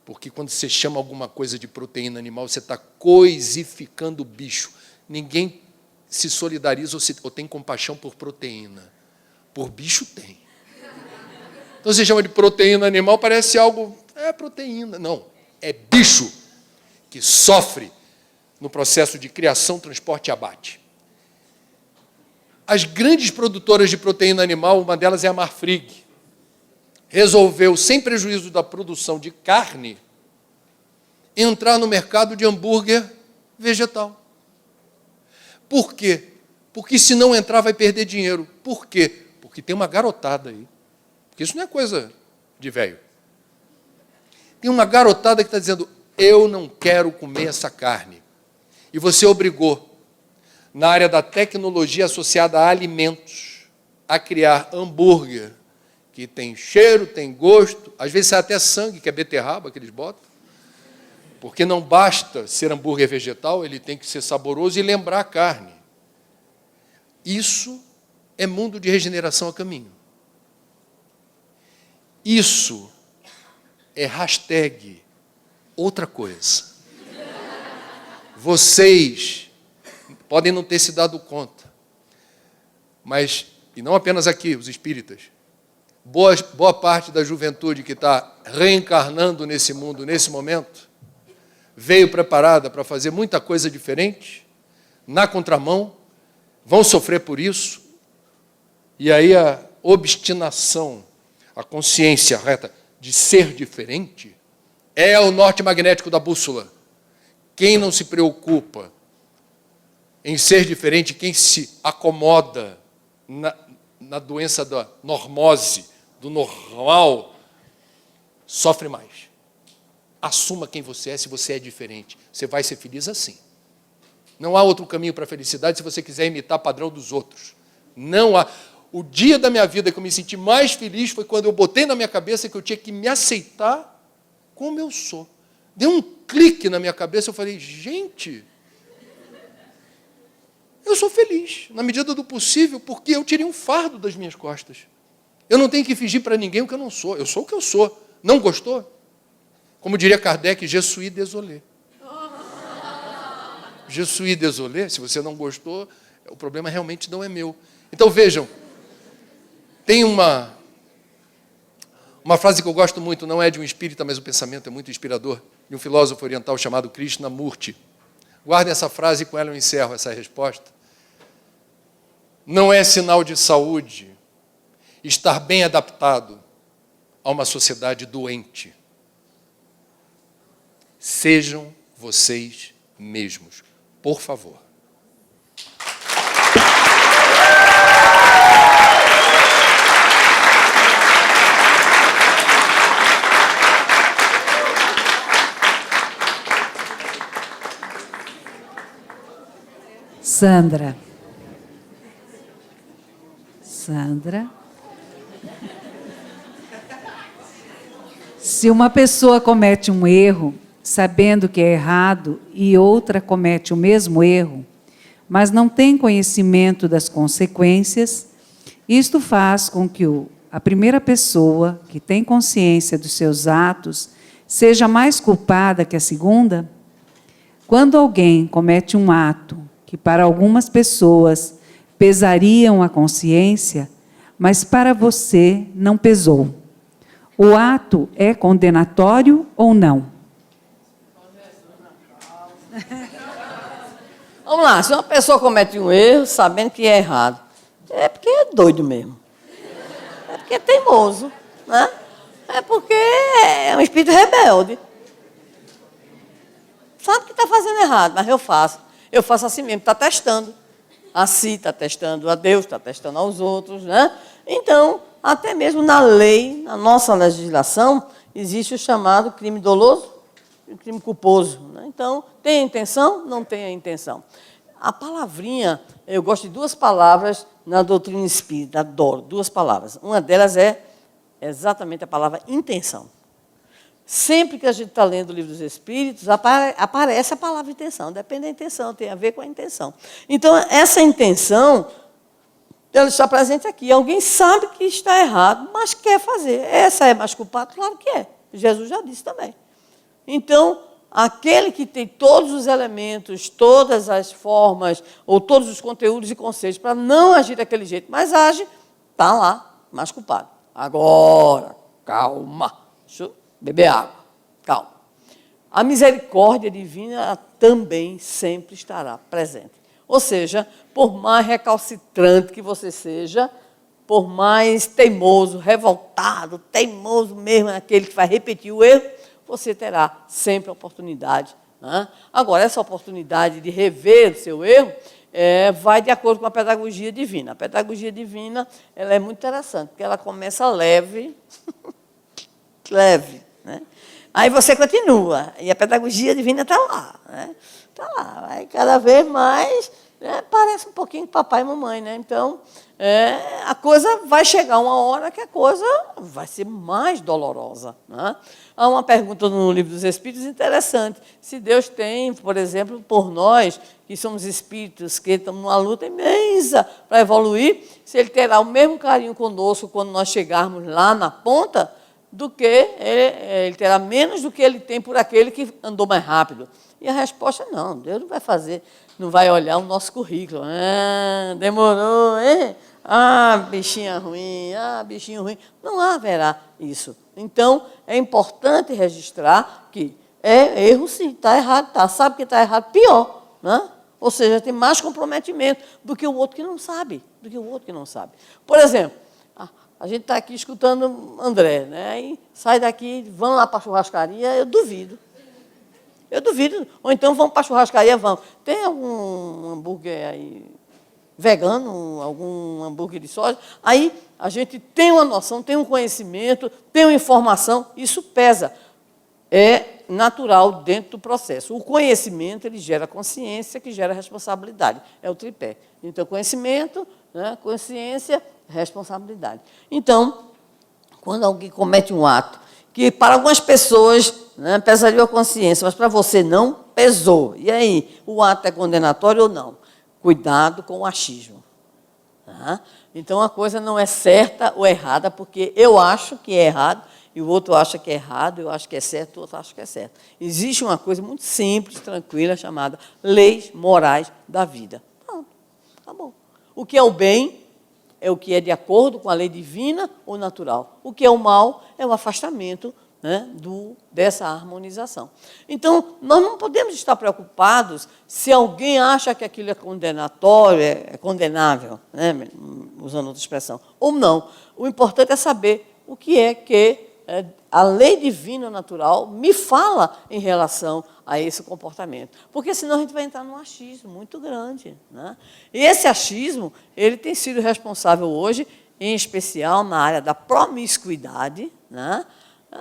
Porque quando você chama alguma coisa de proteína animal, você está coisificando o bicho. Ninguém se solidariza ou tem compaixão por proteína. Por bicho tem. Então você chama de proteína animal, parece algo... É proteína. Não, é bicho que sofre no processo de criação, transporte e abate. As grandes produtoras de proteína animal, uma delas é a Marfrig, resolveu, sem prejuízo da produção de carne, entrar no mercado de hambúrguer vegetal. Por quê? Porque se não entrar vai perder dinheiro. Por quê? Porque tem uma garotada aí. Porque isso não é coisa de velho. Tem uma garotada que está dizendo: eu não quero comer essa carne. e você obrigou, na área da tecnologia associada a alimentos, a criar hambúrguer, que tem cheiro, tem gosto, às vezes sai até sangue, que é beterraba que eles botam, porque não basta ser hambúrguer vegetal, ele tem que ser saboroso e lembrar a carne. Isso é mundo de regeneração a caminho. Isso é hashtag outra coisa. Vocês podem não ter se dado conta, mas, e não apenas aqui, os espíritas, boa parte da juventude que está reencarnando nesse mundo, nesse momento, veio preparada para fazer muita coisa diferente, na contramão, vão sofrer por isso, e aí a obstinação, a consciência reta de ser diferente, é o norte magnético da bússola. Quem não se preocupa em ser diferente, quem se acomoda na doença da normose, do normal, sofre mais. Assuma quem você é, se você é diferente. Você vai ser feliz assim. Não há outro caminho para a felicidade se você quiser imitar o padrão dos outros. Não há. O dia da minha vida que eu me senti mais feliz foi quando eu botei na minha cabeça que eu tinha que me aceitar como eu sou. Deu um clique na minha cabeça, eu falei, gente, eu sou feliz, na medida do possível, porque eu tirei um fardo das minhas costas. Eu não tenho que fingir para ninguém o que eu não sou. Eu sou o que eu sou. Não gostou? Como diria Kardec, je suis désolé. Je suis désolé, se você não gostou, o problema realmente não é meu. Então vejam, tem uma frase que eu gosto muito, não é de um espírita, mas o pensamento é muito inspirador, de um filósofo oriental chamado Krishnamurti. Guardem essa frase e com ela eu encerro essa resposta. Não é sinal de saúde estar bem adaptado a uma sociedade doente. Sejam vocês mesmos, por favor. Sandra. Se uma pessoa comete um erro, sabendo que é errado, e outra comete o mesmo erro, mas não tem conhecimento das consequências, isto faz com que a primeira pessoa, que tem consciência dos seus atos, seja mais culpada que a segunda? Quando alguém comete um ato que para algumas pessoas pesariam a consciência, mas para você não pesou, o ato é condenatório ou não? Vamos lá, se uma pessoa comete um erro, sabendo que é errado, é porque é doido mesmo. É porque é teimoso, né? É porque é um espírito rebelde. Sabe que está fazendo errado, mas eu faço. Eu faço assim mesmo, está testando. A si está testando a Deus, está testando aos outros, né? Então, até mesmo na lei, na nossa legislação, existe o chamado crime doloso e o crime culposo, né? Então, tem a intenção? Não tem a intenção. A palavrinha, eu gosto de duas palavras na doutrina espírita, adoro, duas palavras. Uma delas é exatamente a palavra intenção. Sempre que a gente está lendo o Livro dos Espíritos, aparece a palavra intenção. Depende da intenção, tem a ver com a intenção. Então, essa intenção, ela está presente aqui. Alguém sabe que está errado, mas quer fazer. Essa é mais culpada? Claro que é. Jesus já disse também. Então, aquele que tem todos os elementos, todas as formas, ou todos os conteúdos e conceitos para não agir daquele jeito, mas age, está lá, mais culpado. Agora, calma. Deixa eu beber água. Calma. A misericórdia divina também sempre estará presente. Ou seja, por mais recalcitrante que você seja, por mais teimoso, revoltado, teimoso mesmo, aquele que vai repetir o erro, você terá sempre a oportunidade, né? Agora, essa oportunidade de rever o seu erro vai de acordo com a pedagogia divina. A pedagogia divina ela é muito interessante, porque ela começa leve, leve, né? Aí você continua, e a pedagogia divina está lá. Né? Está lá, vai cada vez mais, né? Parece um pouquinho papai e mamãe. Né? Então, a coisa vai chegar uma hora que a coisa vai ser mais dolorosa. Né? Há uma pergunta no Livro dos Espíritos interessante. Se Deus tem, por exemplo, por nós, que somos espíritos, que estamos numa luta imensa para evoluir, se Ele terá o mesmo carinho conosco quando nós chegarmos lá na ponta, do que ele terá menos do que ele tem por aquele que andou mais rápido. E a resposta é não, Deus não vai fazer, não vai olhar o nosso currículo. Demorou, hein? Bichinha ruim, bichinho ruim. Não haverá isso. Então, é importante registrar que erro sim, está errado, está. Sabe que está errado, pior. Né? Ou seja, tem mais comprometimento do que o outro que não sabe. Por exemplo, a gente está aqui escutando André, né? Aí sai daqui, vão lá para a churrascaria, eu duvido. Ou então vão para a churrascaria, vão. Tem algum hambúrguer aí vegano, algum hambúrguer de soja? Aí a gente tem uma noção, tem um conhecimento, tem uma informação, isso pesa. É natural dentro do processo. O conhecimento, ele gera consciência, que gera responsabilidade. É o tripé. Então, conhecimento, né? Consciência, responsabilidade. Então, quando alguém comete um ato que para algumas pessoas, né, pesaria a consciência, mas para você não, pesou. E aí, o ato é condenatório ou não? Cuidado com o achismo. Tá? Então, a coisa não é certa ou errada, porque eu acho que é errado, e o outro acha que é errado, eu acho que é certo, o outro acha que é certo. Existe uma coisa muito simples, tranquila, chamada leis morais da vida. Pronto, acabou. O que é o bem é o que é de acordo com a lei divina ou natural. O que é o mal é o afastamento, né, dessa harmonização. Então, nós não podemos estar preocupados se alguém acha que aquilo é condenatório, é condenável, né, usando outra expressão, ou não. O importante é saber o que é que a lei divina natural me fala em relação a esse comportamento. Porque senão a gente vai entrar num achismo muito grande. Né? E esse achismo, ele tem sido responsável hoje, em especial na área da promiscuidade, né?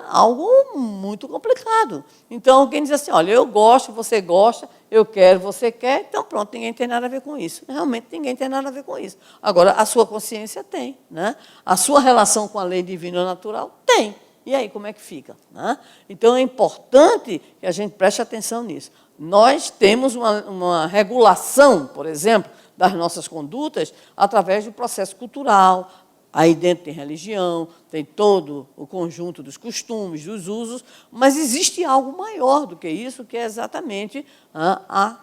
Algo muito complicado. Então, alguém diz assim, olha, eu gosto, você gosta, eu quero, você quer, então pronto, ninguém tem nada a ver com isso. Realmente, ninguém tem nada a ver com isso. Agora, a sua consciência tem. Né? A sua relação com a lei divina natural tem. E aí, como é que fica? Né? Então, é importante que a gente preste atenção nisso. Nós temos uma regulação, por exemplo, das nossas condutas através do processo cultural. Aí dentro tem religião, tem todo o conjunto dos costumes, dos usos, mas existe algo maior do que isso, que é exatamente a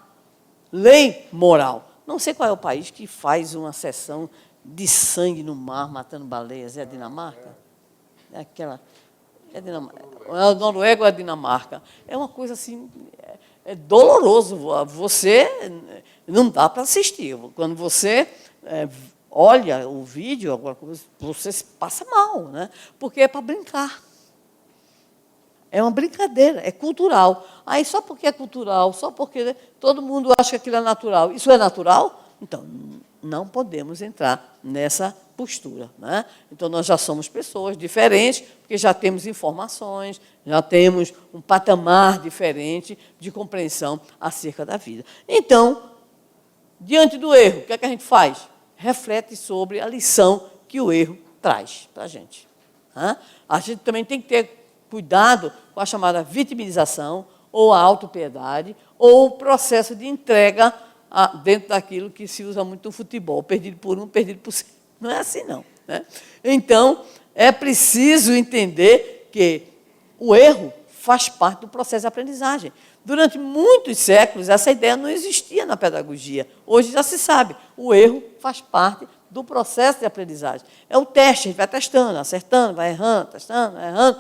lei moral. Não sei qual é o país que faz uma sessão de sangue no mar, matando baleias. É a Dinamarca? É aquela... É a Noruega ou a Dinamarca? É uma coisa assim, é doloroso. Você não dá para assistir. Quando você olha o vídeo, agora você se passa mal, né? Porque é para brincar. É uma brincadeira, é cultural. Aí só porque é cultural, só porque todo mundo acha que aquilo é natural. Isso é natural? Então, não podemos entrar nessa postura. Né? Então, nós já somos pessoas diferentes, porque já temos informações, já temos um patamar diferente de compreensão acerca da vida. Então, diante do erro, o que é que a gente faz? Reflete sobre a lição que o erro traz para a gente. A gente também tem que ter cuidado com a chamada vitimização, ou a autopiedade, ou o processo de entrega dentro daquilo que se usa muito no futebol, perdido por um, perdido por 100. Não é assim, não. Né? Então, é preciso entender que o erro faz parte do processo de aprendizagem. Durante muitos séculos, essa ideia não existia na pedagogia. Hoje já se sabe, o erro faz parte do processo de aprendizagem. É o teste, a gente vai testando, acertando, vai errando, testando, vai errando.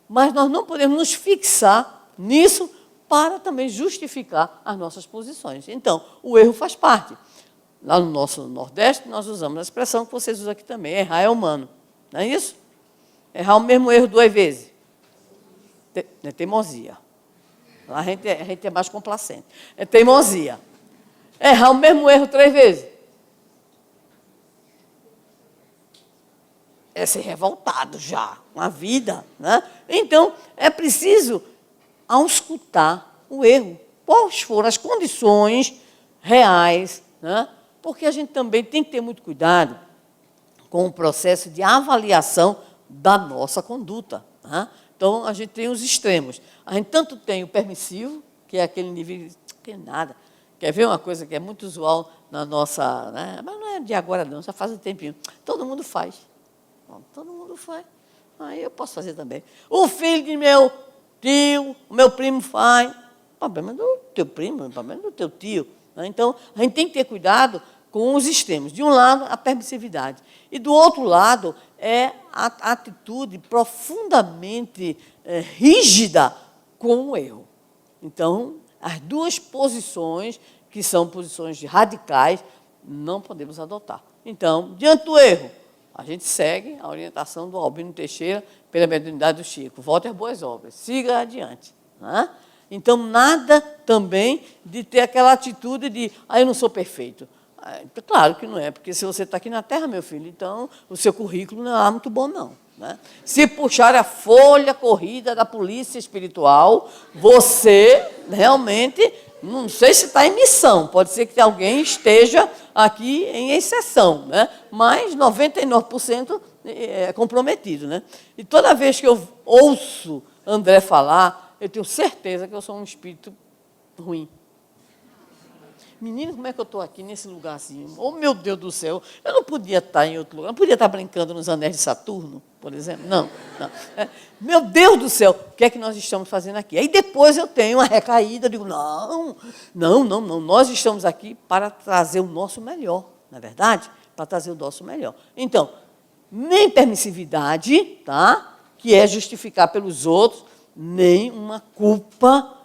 Mas nós não podemos nos fixar nisso para também justificar as nossas posições. Então, o erro faz parte. Lá no nosso Nordeste, nós usamos a expressão que vocês usam aqui também, errar é humano. Não é isso? Errar o mesmo erro 2 vezes. É teimosia. Lá a gente é mais complacente. É teimosia. Errar o mesmo erro 3 vezes. é ser revoltado já, com a vida. Né? Então, é preciso auscultar o erro. Quais foram as condições reais, né? Porque a gente também tem que ter muito cuidado com o processo de avaliação da nossa conduta. Né? Então, a gente tem os extremos. A gente tanto tem o permissivo, que é aquele nível que nada. Quer ver uma coisa que é muito usual na nossa... Né? Mas não é de agora, não, já faz um tempinho. Todo mundo faz. Bom, todo mundo faz. Aí eu posso fazer também. O filho de meu tio, o meu primo faz. O problema é do teu primo, o problema é do teu tio. Né? Então, a gente tem que ter cuidado com os extremos. De um lado, a permissividade. E, do outro lado, é a atitude profundamente rígida com o erro. Então, as duas posições, que são posições radicais, não podemos adotar. Então, diante do erro, a gente segue a orientação do Albino Teixeira pela mediunidade do Chico. Volte às boas obras, siga adiante. Né? Então, nada também de ter aquela atitude de eu não sou perfeito. Claro que não é, porque se você está aqui na Terra, meu filho, então o seu currículo não é muito bom, não. Né? Se puxar a folha corrida da polícia espiritual, você realmente, não sei se está em missão, pode ser que alguém esteja aqui em exceção, né? Mas 99% é comprometido. Né? E toda vez que eu ouço André falar, eu tenho certeza que eu sou um espírito ruim. Menino, como é que eu estou aqui nesse lugarzinho? Oh, meu Deus do céu, eu não podia estar em outro lugar, não podia estar brincando nos anéis de Saturno, por exemplo? Não. Meu Deus do céu, o que é que nós estamos fazendo aqui? Aí depois eu tenho uma recaída, eu digo, não, nós estamos aqui para trazer o nosso melhor, não é verdade? Para trazer o nosso melhor. Então, nem permissividade, tá? Que é justificar pelos outros, nem uma culpa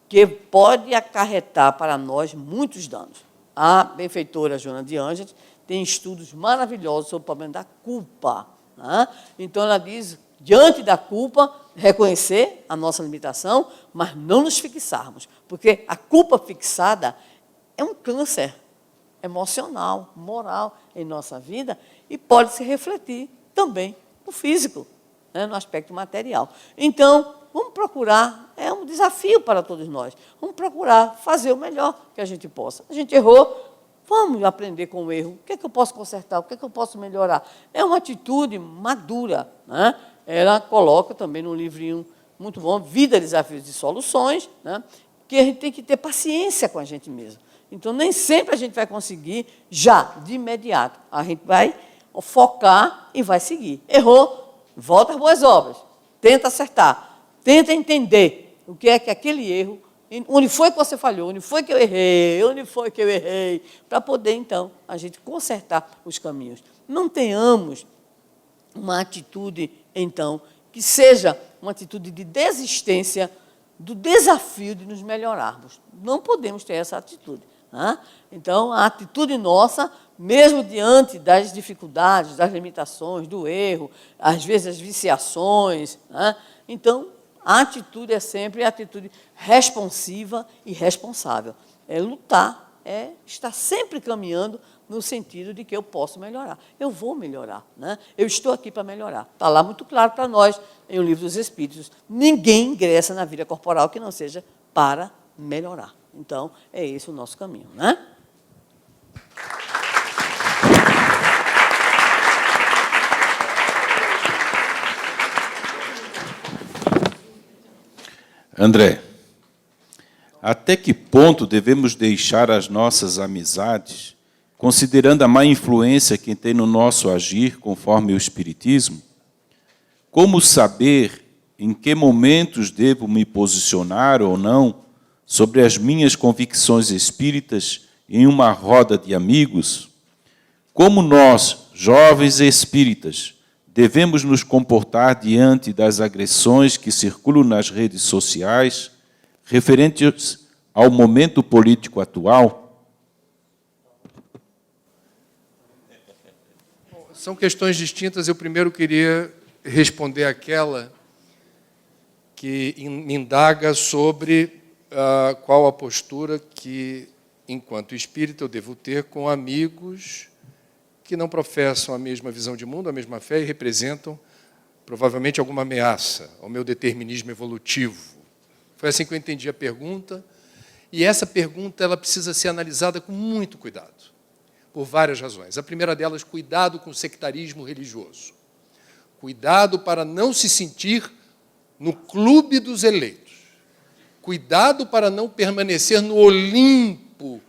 que pode acarretar para nós muitos danos. A benfeitora Joana de Ângeles tem estudos maravilhosos sobre o problema da culpa. Né? Então, ela diz, diante da culpa, reconhecer a nossa limitação, mas não nos fixarmos, porque a culpa fixada é um câncer emocional, moral em nossa vida e pode se refletir também no físico, né? No aspecto material. Então, vamos procurar, é um desafio para todos nós, vamos procurar fazer o melhor que a gente possa. A gente errou, vamos aprender com o erro. O que é que eu posso consertar? O que é que eu posso melhorar? É uma atitude madura. Né? Ela coloca também num livrinho muito bom, Vida, Desafios e Soluções, né? Que a gente tem que ter paciência com a gente mesmo. Então, nem sempre a gente vai conseguir já, de imediato. A gente vai focar e vai seguir. Errou, volta às boas obras, tenta acertar. Tenta entender o que é que aquele erro, onde foi que você falhou, onde foi que eu errei, para poder, então, a gente consertar os caminhos. Não tenhamos uma atitude, então, que seja uma atitude de desistência do desafio de nos melhorarmos. Não podemos ter essa atitude. Né? Então, a atitude nossa, mesmo diante das dificuldades, das limitações, do erro, às vezes as viciações, né? Então, a atitude é sempre a atitude responsiva e responsável. É lutar, é estar sempre caminhando no sentido de que eu posso melhorar. Eu vou melhorar. Né? Eu estou aqui para melhorar. Está lá muito claro para nós, em O Livro dos Espíritos. Ninguém ingressa na vida corporal que não seja para melhorar. Então, é esse o nosso caminho. Né? André, até que ponto devemos deixar as nossas amizades, considerando a má influência que tem no nosso agir, conforme o Espiritismo? Como saber em que momentos devo me posicionar ou não sobre as minhas convicções espíritas em uma roda de amigos? Como nós, jovens espíritas, devemos nos comportar diante das agressões que circulam nas redes sociais, referentes ao momento político atual? São questões distintas. Eu primeiro queria responder àquela que me indaga sobre qual a postura que, enquanto espírita, eu devo ter com amigos que não professam a mesma visão de mundo, a mesma fé e representam provavelmente alguma ameaça ao meu determinismo evolutivo. Foi assim que eu entendi a pergunta, e essa pergunta ela precisa ser analisada com muito cuidado, por várias razões. A primeira delas, cuidado com o sectarismo religioso. Cuidado para não se sentir no clube dos eleitos. Cuidado para não permanecer no Olimpo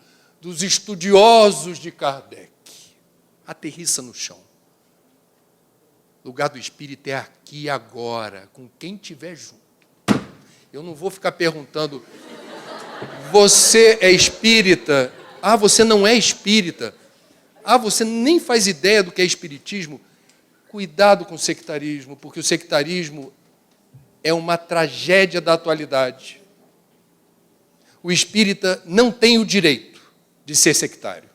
dos estudiosos de Kardec. Aterrissa no chão. O lugar do espírito é aqui e agora, com quem tiver junto. Eu não vou ficar perguntando, você é espírita? Ah, você não é espírita? Ah, você nem faz ideia do que é espiritismo? Cuidado com o sectarismo, porque o sectarismo é uma tragédia da atualidade. O espírita não tem o direito de ser sectário.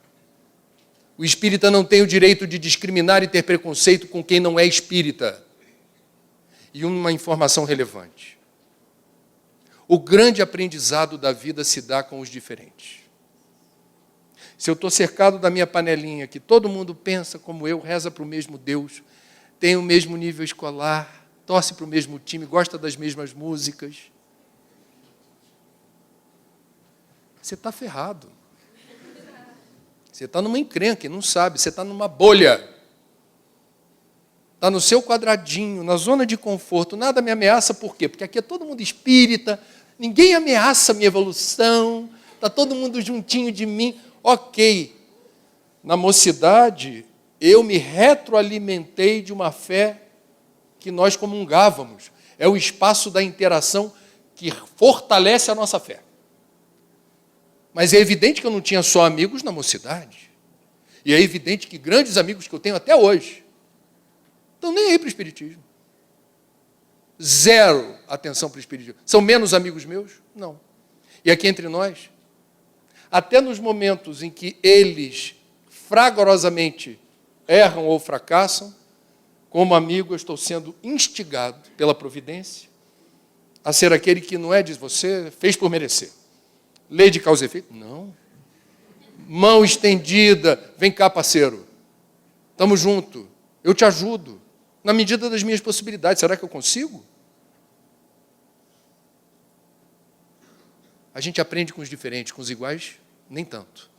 O espírita não tem o direito de discriminar e ter preconceito com quem não é espírita. E uma informação relevante. O grande aprendizado da vida se dá com os diferentes. Se eu estou cercado da minha panelinha, que todo mundo pensa como eu, reza para o mesmo Deus, tem o mesmo nível escolar, torce para o mesmo time, gosta das mesmas músicas, você está ferrado. Você está numa encrenca e não sabe, você está numa bolha. Está no seu quadradinho, na zona de conforto, nada me ameaça, por quê? Porque aqui é todo mundo espírita, ninguém ameaça a minha evolução, está todo mundo juntinho de mim. Ok, na mocidade, eu me retroalimentei de uma fé que nós comungávamos. É o espaço da interação que fortalece a nossa fé. Mas é evidente que eu não tinha só amigos na mocidade. E é evidente que grandes amigos que eu tenho até hoje estão nem aí para o espiritismo. Zero atenção para o espiritismo. São menos amigos meus? Não. E aqui entre nós, até nos momentos em que eles fragorosamente erram ou fracassam, como amigo eu estou sendo instigado pela providência a ser aquele que não é, diz você, fez por merecer. Lei de causa e efeito? Não. Mão estendida, vem cá, parceiro. Estamos juntos. Eu te ajudo. Na medida das minhas possibilidades. Será que eu consigo? A gente aprende com os diferentes, com os iguais, nem tanto.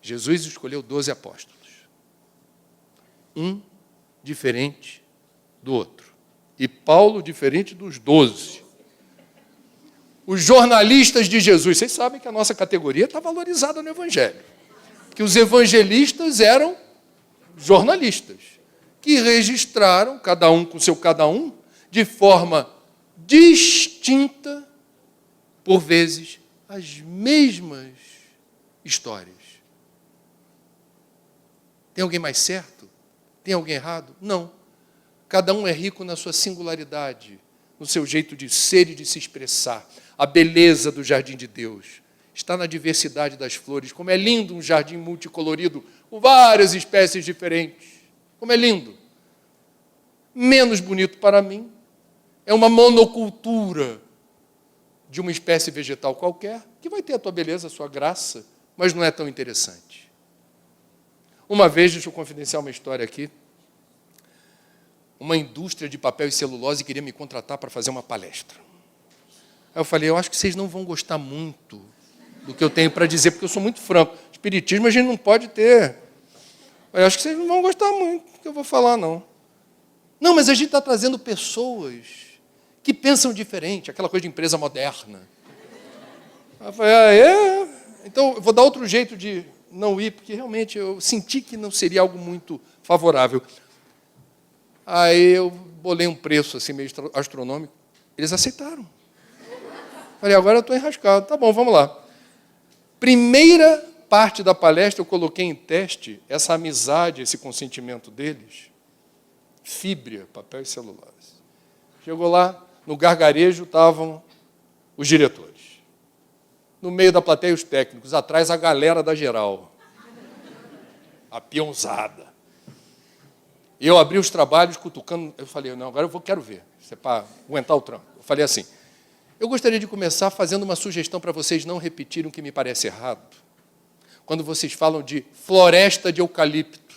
Jesus escolheu 12 apóstolos. Um diferente do outro. E Paulo diferente dos 12. Os jornalistas de Jesus, vocês sabem que a nossa categoria está valorizada no Evangelho. Que os evangelistas eram jornalistas, que registraram, cada um com seu cada um, de forma distinta, por vezes, as mesmas histórias. Tem alguém mais certo? Tem alguém errado? Não. Cada um é rico na sua singularidade, no seu jeito de ser e de se expressar. A beleza do jardim de Deus está na diversidade das flores. Como é lindo um jardim multicolorido, com várias espécies diferentes. Como é lindo. Menos bonito para mim é uma monocultura de uma espécie vegetal qualquer, que vai ter a tua beleza, a sua graça, mas não é tão interessante. Uma vez, deixa eu confidenciar uma história aqui, uma indústria de papel e celulose queria me contratar para fazer uma palestra. Aí eu falei, eu acho que vocês não vão gostar muito do que eu tenho para dizer, porque eu sou muito franco. Espiritismo a gente não pode ter. Eu acho que vocês não vão gostar muito do que eu vou falar, não. Não, mas a gente está trazendo pessoas que pensam diferente, aquela coisa de empresa moderna. Aí eu falei, então eu vou dar outro jeito de não ir, porque realmente eu senti que não seria algo muito favorável. Aí eu bolei um preço assim meio astronômico. Eles aceitaram. Falei, agora eu estou enrascado. Tá bom, vamos lá. Primeira parte da palestra eu coloquei em teste essa amizade, esse consentimento deles. Fíbria, papel e celulose. Chegou lá, no gargarejo estavam os diretores. No meio da plateia os técnicos, atrás a galera da geral. A peãozada. E eu abri os trabalhos, cutucando, eu falei, não, agora quero ver, isso é para aguentar o tranco. Eu falei assim, eu gostaria de começar fazendo uma sugestão para vocês não repetirem o que me parece errado. quando vocês falam de floresta de eucalipto.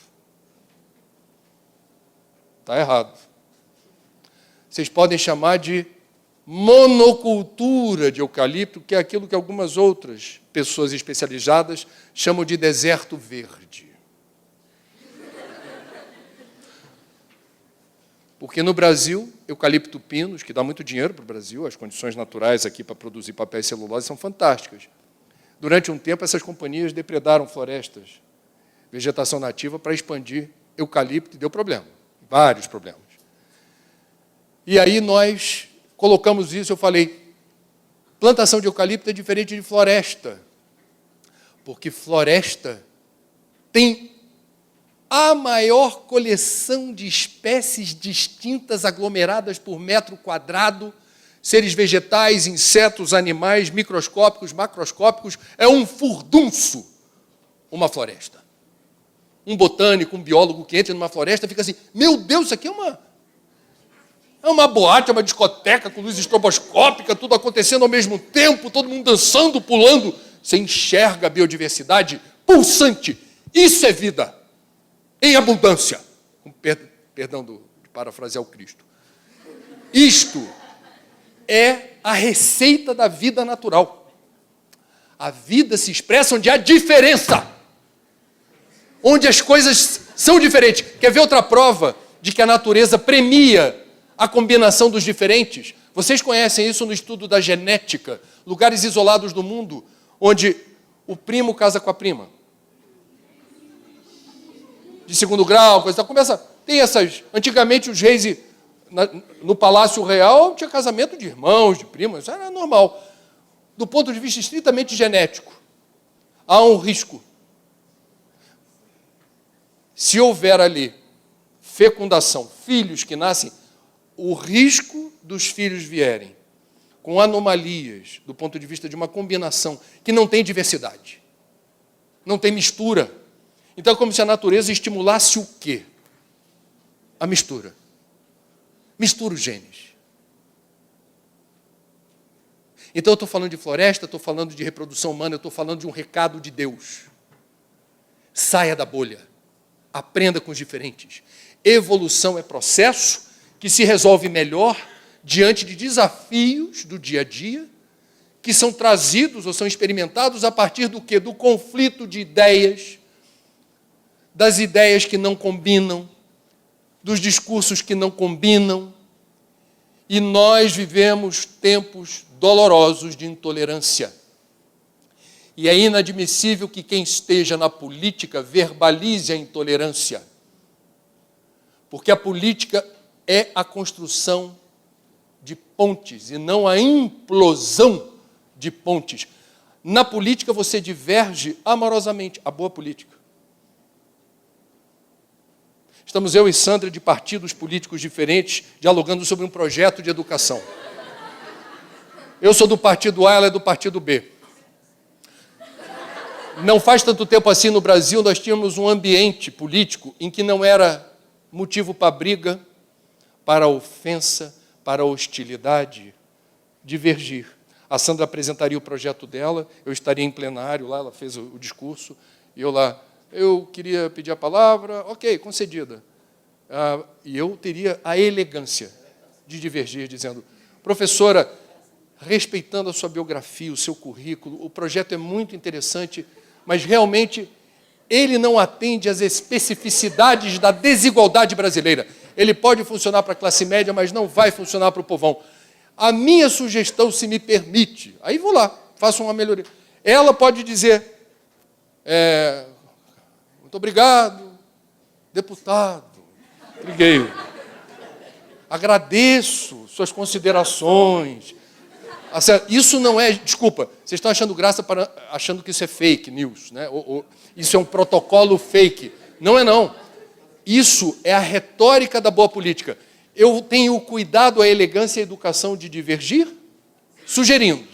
Está errado. Vocês podem chamar de monocultura de eucalipto, que é aquilo que algumas outras pessoas especializadas chamam de deserto verde. Porque no Brasil, eucalipto pinos, que dá muito dinheiro para o Brasil, as condições naturais aqui para produzir papel e celulose são fantásticas. Durante um tempo, essas companhias depredaram florestas, vegetação nativa, para expandir eucalipto, e deu problema, vários problemas. E aí nós colocamos isso, eu falei, plantação de eucalipto é diferente de floresta, porque floresta tem a maior coleção de espécies distintas aglomeradas por metro quadrado, seres vegetais, insetos, animais, microscópicos, macroscópicos, é um furdunço, uma floresta. Um botânico, um biólogo que entra numa floresta fica assim, meu Deus, isso aqui é uma boate, é uma discoteca com luz estroboscópica, tudo acontecendo ao mesmo tempo, todo mundo dançando, pulando. Você enxerga a biodiversidade pulsante. Isso é vida, em abundância. Perdão de parafrasear o Cristo. Isto é a receita da vida natural. A vida se expressa onde há diferença, onde as coisas são diferentes. Quer ver outra prova de que a natureza premia a combinação dos diferentes? Vocês conhecem isso no estudo da genética, lugares isolados do mundo, onde o primo casa com a prima. De segundo grau, coisa tal. Começa, tem essas... Antigamente, os reis, no Palácio Real, tinha casamento de irmãos, de primos, isso era normal. Do ponto de vista estritamente genético, há um risco. Se houver ali fecundação, filhos que nascem, o risco dos filhos vierem com anomalias do ponto de vista de uma combinação que não tem diversidade, não tem mistura. Então é como se a natureza estimulasse o quê? A mistura. Mistura os genes. Então eu estou falando de floresta, estou falando de reprodução humana, eu estou falando de um recado de Deus. Saia da bolha. Aprenda com os diferentes. Evolução é processo que se resolve melhor diante de desafios do dia a dia, que são trazidos ou são experimentados a partir do quê? Do conflito de ideias, das ideias que não combinam, dos discursos que não combinam. E nós vivemos tempos dolorosos de intolerância. E é inadmissível que quem esteja na política verbalize a intolerância. Porque a política é a construção de pontes e não a implosão de pontes. Na política você diverge amorosamente, a boa política. Estamos eu e Sandra de partidos políticos diferentes, dialogando sobre um projeto de educação. Eu sou do partido A, ela é do partido B. Não faz tanto tempo assim no Brasil, nós tínhamos um ambiente político em que não era motivo para briga, para ofensa, para hostilidade, divergir. A Sandra apresentaria o projeto dela, eu estaria em plenário lá, ela fez o discurso, e eu lá, eu queria pedir a palavra, ok, concedida. E eu teria a elegância de divergir, dizendo, professora, respeitando a sua biografia, o seu currículo, o projeto é muito interessante, mas realmente ele não atende às especificidades da desigualdade brasileira. Ele pode funcionar para a classe média, mas não vai funcionar para o povão. A minha sugestão, se me permite, aí vou lá, faço uma melhoria. Ela pode dizer, muito obrigado, deputado, liguei. Agradeço suas considerações. Isso não é, desculpa, vocês estão achando graça achando que isso é fake news, né? Isso é um protocolo fake. Não é não. Isso é a retórica da boa política. Eu tenho o cuidado, a elegância e a educação de divergir, sugerindo.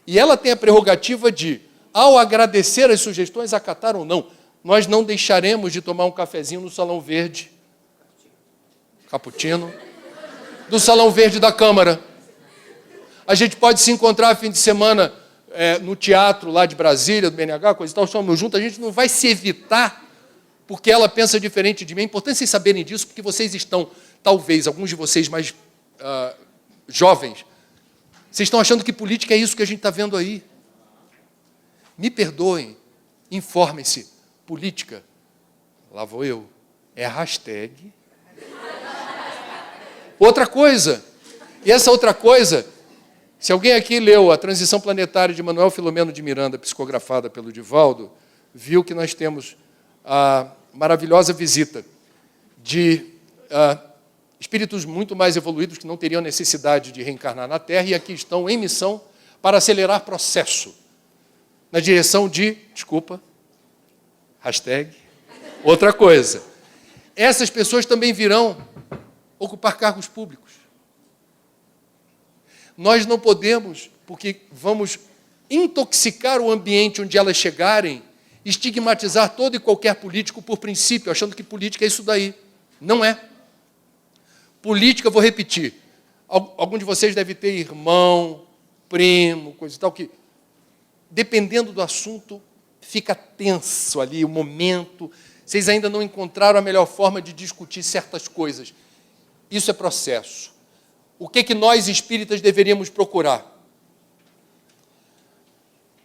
E ela tem a prerrogativa de, ao agradecer as sugestões, acatar ou não. Nós não deixaremos de tomar um cafezinho no Salão Verde, cappuccino, do Salão Verde da Câmara. A gente pode se encontrar fim de semana no teatro lá de Brasília, do BNH, coisa e tal, somos juntos, a gente não vai se evitar porque ela pensa diferente de mim. É importante vocês saberem disso, porque vocês estão, talvez, alguns de vocês mais jovens, vocês estão achando que política é isso que a gente está vendo aí. Me perdoem, informem-se, política, lá vou eu, é hashtag. Outra coisa, e essa outra coisa, se alguém aqui leu A Transição Planetária de Manuel Filomeno de Miranda, psicografada pelo Divaldo, viu que nós temos a maravilhosa visita de espíritos muito mais evoluídos que não teriam necessidade de reencarnar na Terra e aqui estão em missão para acelerar processo na direção de, hashtag, outra coisa. Essas pessoas também virão ocupar cargos públicos. Nós não podemos, porque vamos intoxicar o ambiente onde elas chegarem, estigmatizar todo e qualquer político por princípio, achando que política é isso daí. Não é. Política, vou repetir, algum de vocês deve ter irmão, primo, coisa e tal, que, dependendo do assunto, fica tenso ali o momento, vocês ainda não encontraram a melhor forma de discutir certas coisas. Isso é processo. O que nós espíritas deveríamos procurar?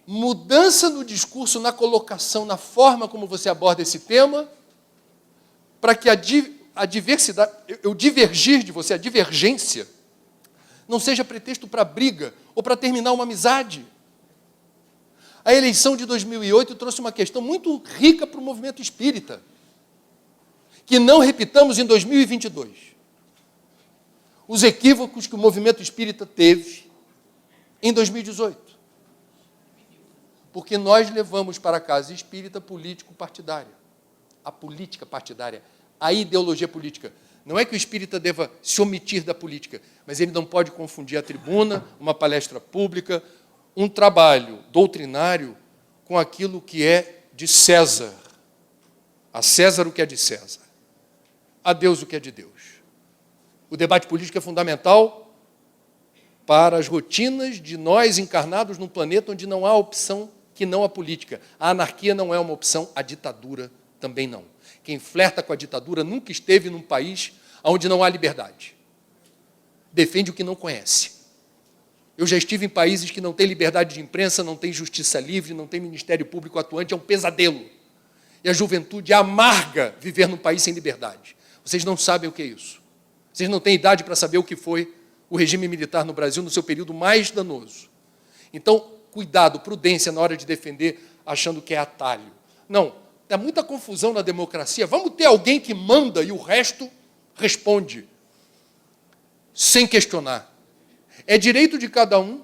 Mudança no discurso, na colocação, na forma como você aborda esse tema, para que a diversidade, eu divergir de você, a divergência, não seja pretexto para briga ou para terminar uma amizade. A eleição de 2008 trouxe uma questão muito rica para o movimento espírita, que não repitamos em 2022. Os equívocos que o movimento espírita teve em 2018. Porque nós levamos para a casa espírita político-partidária. A política partidária, a ideologia política. Não é que o espírita deva se omitir da política, mas ele não pode confundir a tribuna, uma palestra pública, um trabalho doutrinário com aquilo que é de César. A César o que é de César. A Deus o que é de Deus. O debate político é fundamental para as rotinas de nós encarnados num planeta onde não há opção que não a política. A anarquia não é uma opção, a ditadura também não. Quem flerta com a ditadura nunca esteve num país onde não há liberdade. Defende o que não conhece. Eu já estive em países que não têm liberdade de imprensa, não tem justiça livre, não tem ministério público atuante, é um pesadelo. E a juventude amarga viver num país sem liberdade. Vocês não sabem o que é isso. Vocês não têm idade para saber o que foi o regime militar no Brasil no seu período mais danoso. Então, cuidado, prudência na hora de defender, achando que é atalho. Não, há muita confusão na democracia. Vamos ter alguém que manda e o resto responde, sem questionar. É direito de cada um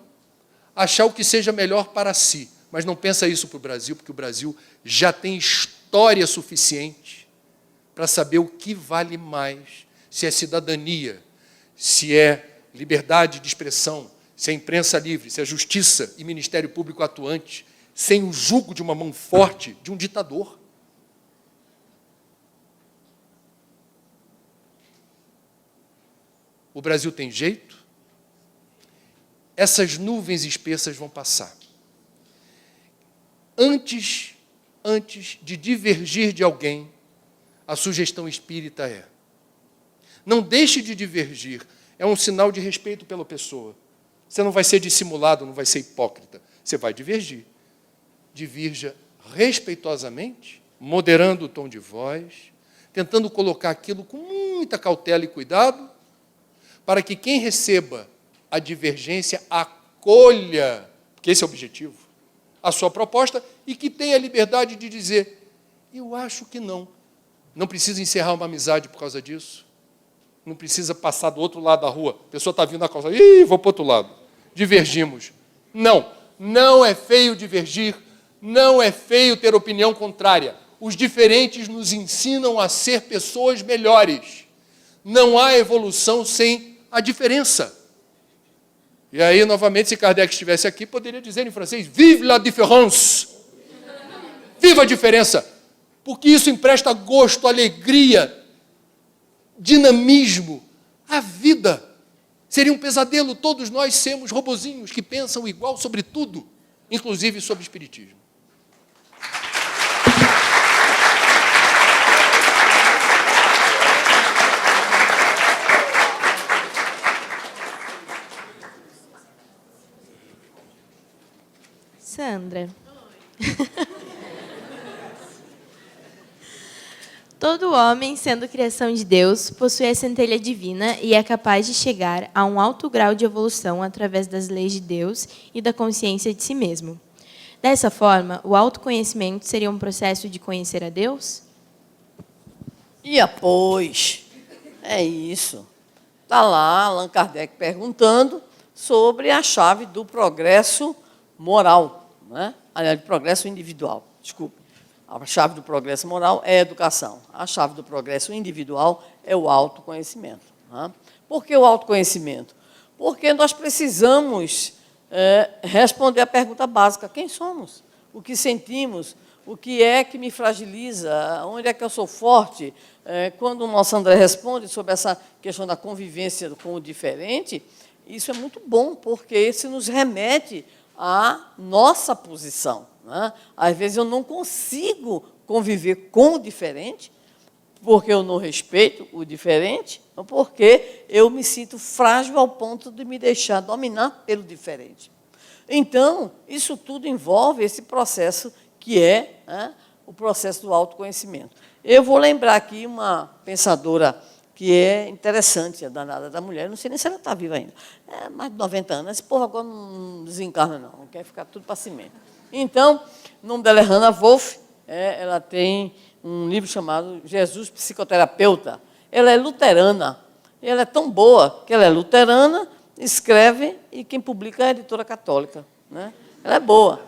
achar o que seja melhor para si, mas não pensa isso para o Brasil, porque o Brasil já tem história suficiente para saber o que vale mais, se é cidadania, se é liberdade de expressão, se é imprensa livre, se é justiça e ministério público atuante, sem o jugo de uma mão forte de um ditador. O Brasil tem jeito? Essas nuvens espessas vão passar. Antes de divergir de alguém, a sugestão espírita é: não deixe de divergir, é um sinal de respeito pela pessoa. Você não vai ser dissimulado, não vai ser hipócrita, você vai divergir. Divirja respeitosamente, moderando o tom de voz, tentando colocar aquilo com muita cautela e cuidado, para que quem receba a divergência acolha, porque esse é o objetivo, a sua proposta, e que tenha a liberdade de dizer: eu acho que não. Não precisa encerrar uma amizade por causa disso. Não precisa passar do outro lado da rua. A pessoa está vindo na calçada, vou para o outro lado. Divergimos. Não, não é feio divergir, não é feio ter opinião contrária. Os diferentes nos ensinam a ser pessoas melhores. Não há evolução sem a diferença. E aí, novamente, se Kardec estivesse aqui, poderia dizer em francês: vive la différence. Viva a diferença. Porque isso empresta gosto, alegria, dinamismo à vida. Seria um pesadelo todos nós sermos robozinhos que pensam igual sobre tudo. inclusive sobre espiritismo. Sandra. Todo homem, sendo criação de Deus, possui a centelha divina e é capaz de chegar a um alto grau de evolução através das leis de Deus e da consciência de si mesmo. Dessa forma, o autoconhecimento seria um processo de conhecer a Deus? Pois, é isso. Está lá Allan Kardec perguntando sobre a chave do progresso moral, né? Aliás, do progresso individual, desculpe. A chave do progresso moral é a educação. A chave do progresso individual é o autoconhecimento. Né? Por que o autoconhecimento? Porque nós precisamos responder a pergunta básica: quem somos? O que sentimos? O que é que me fragiliza? Onde é que eu sou forte? Quando o nosso André responde sobre essa questão da convivência com o diferente, isso é muito bom, porque isso nos remete à nossa posição. Né? Às vezes eu não consigo conviver com o diferente, porque eu não respeito o diferente, ou porque eu me sinto frágil ao ponto de me deixar dominar pelo diferente. Então, isso tudo envolve esse processo que é, o processo do autoconhecimento. Eu vou lembrar aqui uma pensadora que é interessante, a danada da mulher, não sei nem se ela está viva ainda, mais de 90 anos, esse povo agora não desencarna não quer ficar tudo para cimento. Então, o nome dela é Hannah Wolff, ela tem um livro chamado Jesus Psicoterapeuta. Ela é luterana, ela é tão boa que ela é luterana, escreve, e quem publica é a editora católica. Né? Ela é boa.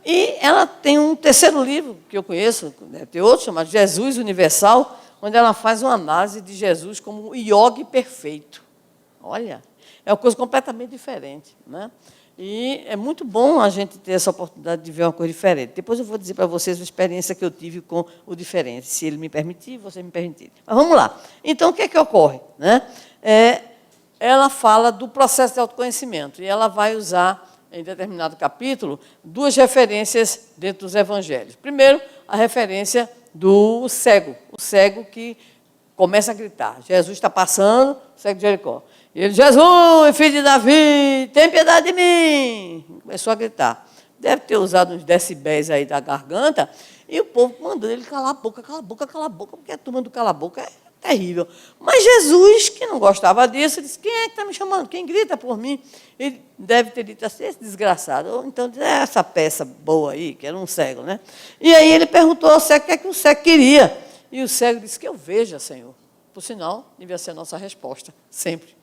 E ela tem um terceiro livro, que eu conheço, deve ter outro, chamado Jesus Universal, onde ela faz uma análise de Jesus como o iogue perfeito. Olha, é uma coisa completamente diferente. Né? E é muito bom a gente ter essa oportunidade de ver uma coisa diferente. Depois eu vou dizer para vocês a experiência que eu tive com o diferente, se ele me permitir, você me permitir. Mas vamos lá. Então, o que é que ocorre? Né? Ela fala do processo de autoconhecimento, e ela vai usar, em determinado capítulo, duas referências dentro dos evangelhos. Primeiro, a referência do cego, o cego que começa a gritar. Jesus está passando, o cego de Jericó. E ele: Jesus, filho de Davi, tem piedade de mim. Começou a gritar. Deve ter usado uns decibéis aí da garganta, e o povo mandando ele calar a boca, porque a turma do cala a boca é terrível. Mas Jesus, que não gostava disso, disse: quem é que está me chamando? Quem grita por mim? Ele deve ter dito assim: esse desgraçado. Ou então, essa peça boa aí, que era um cego. Né? E aí ele perguntou ao cego o que é que o cego queria. E o cego disse: que eu veja, Senhor. Por sinal, devia ser a nossa resposta, sempre.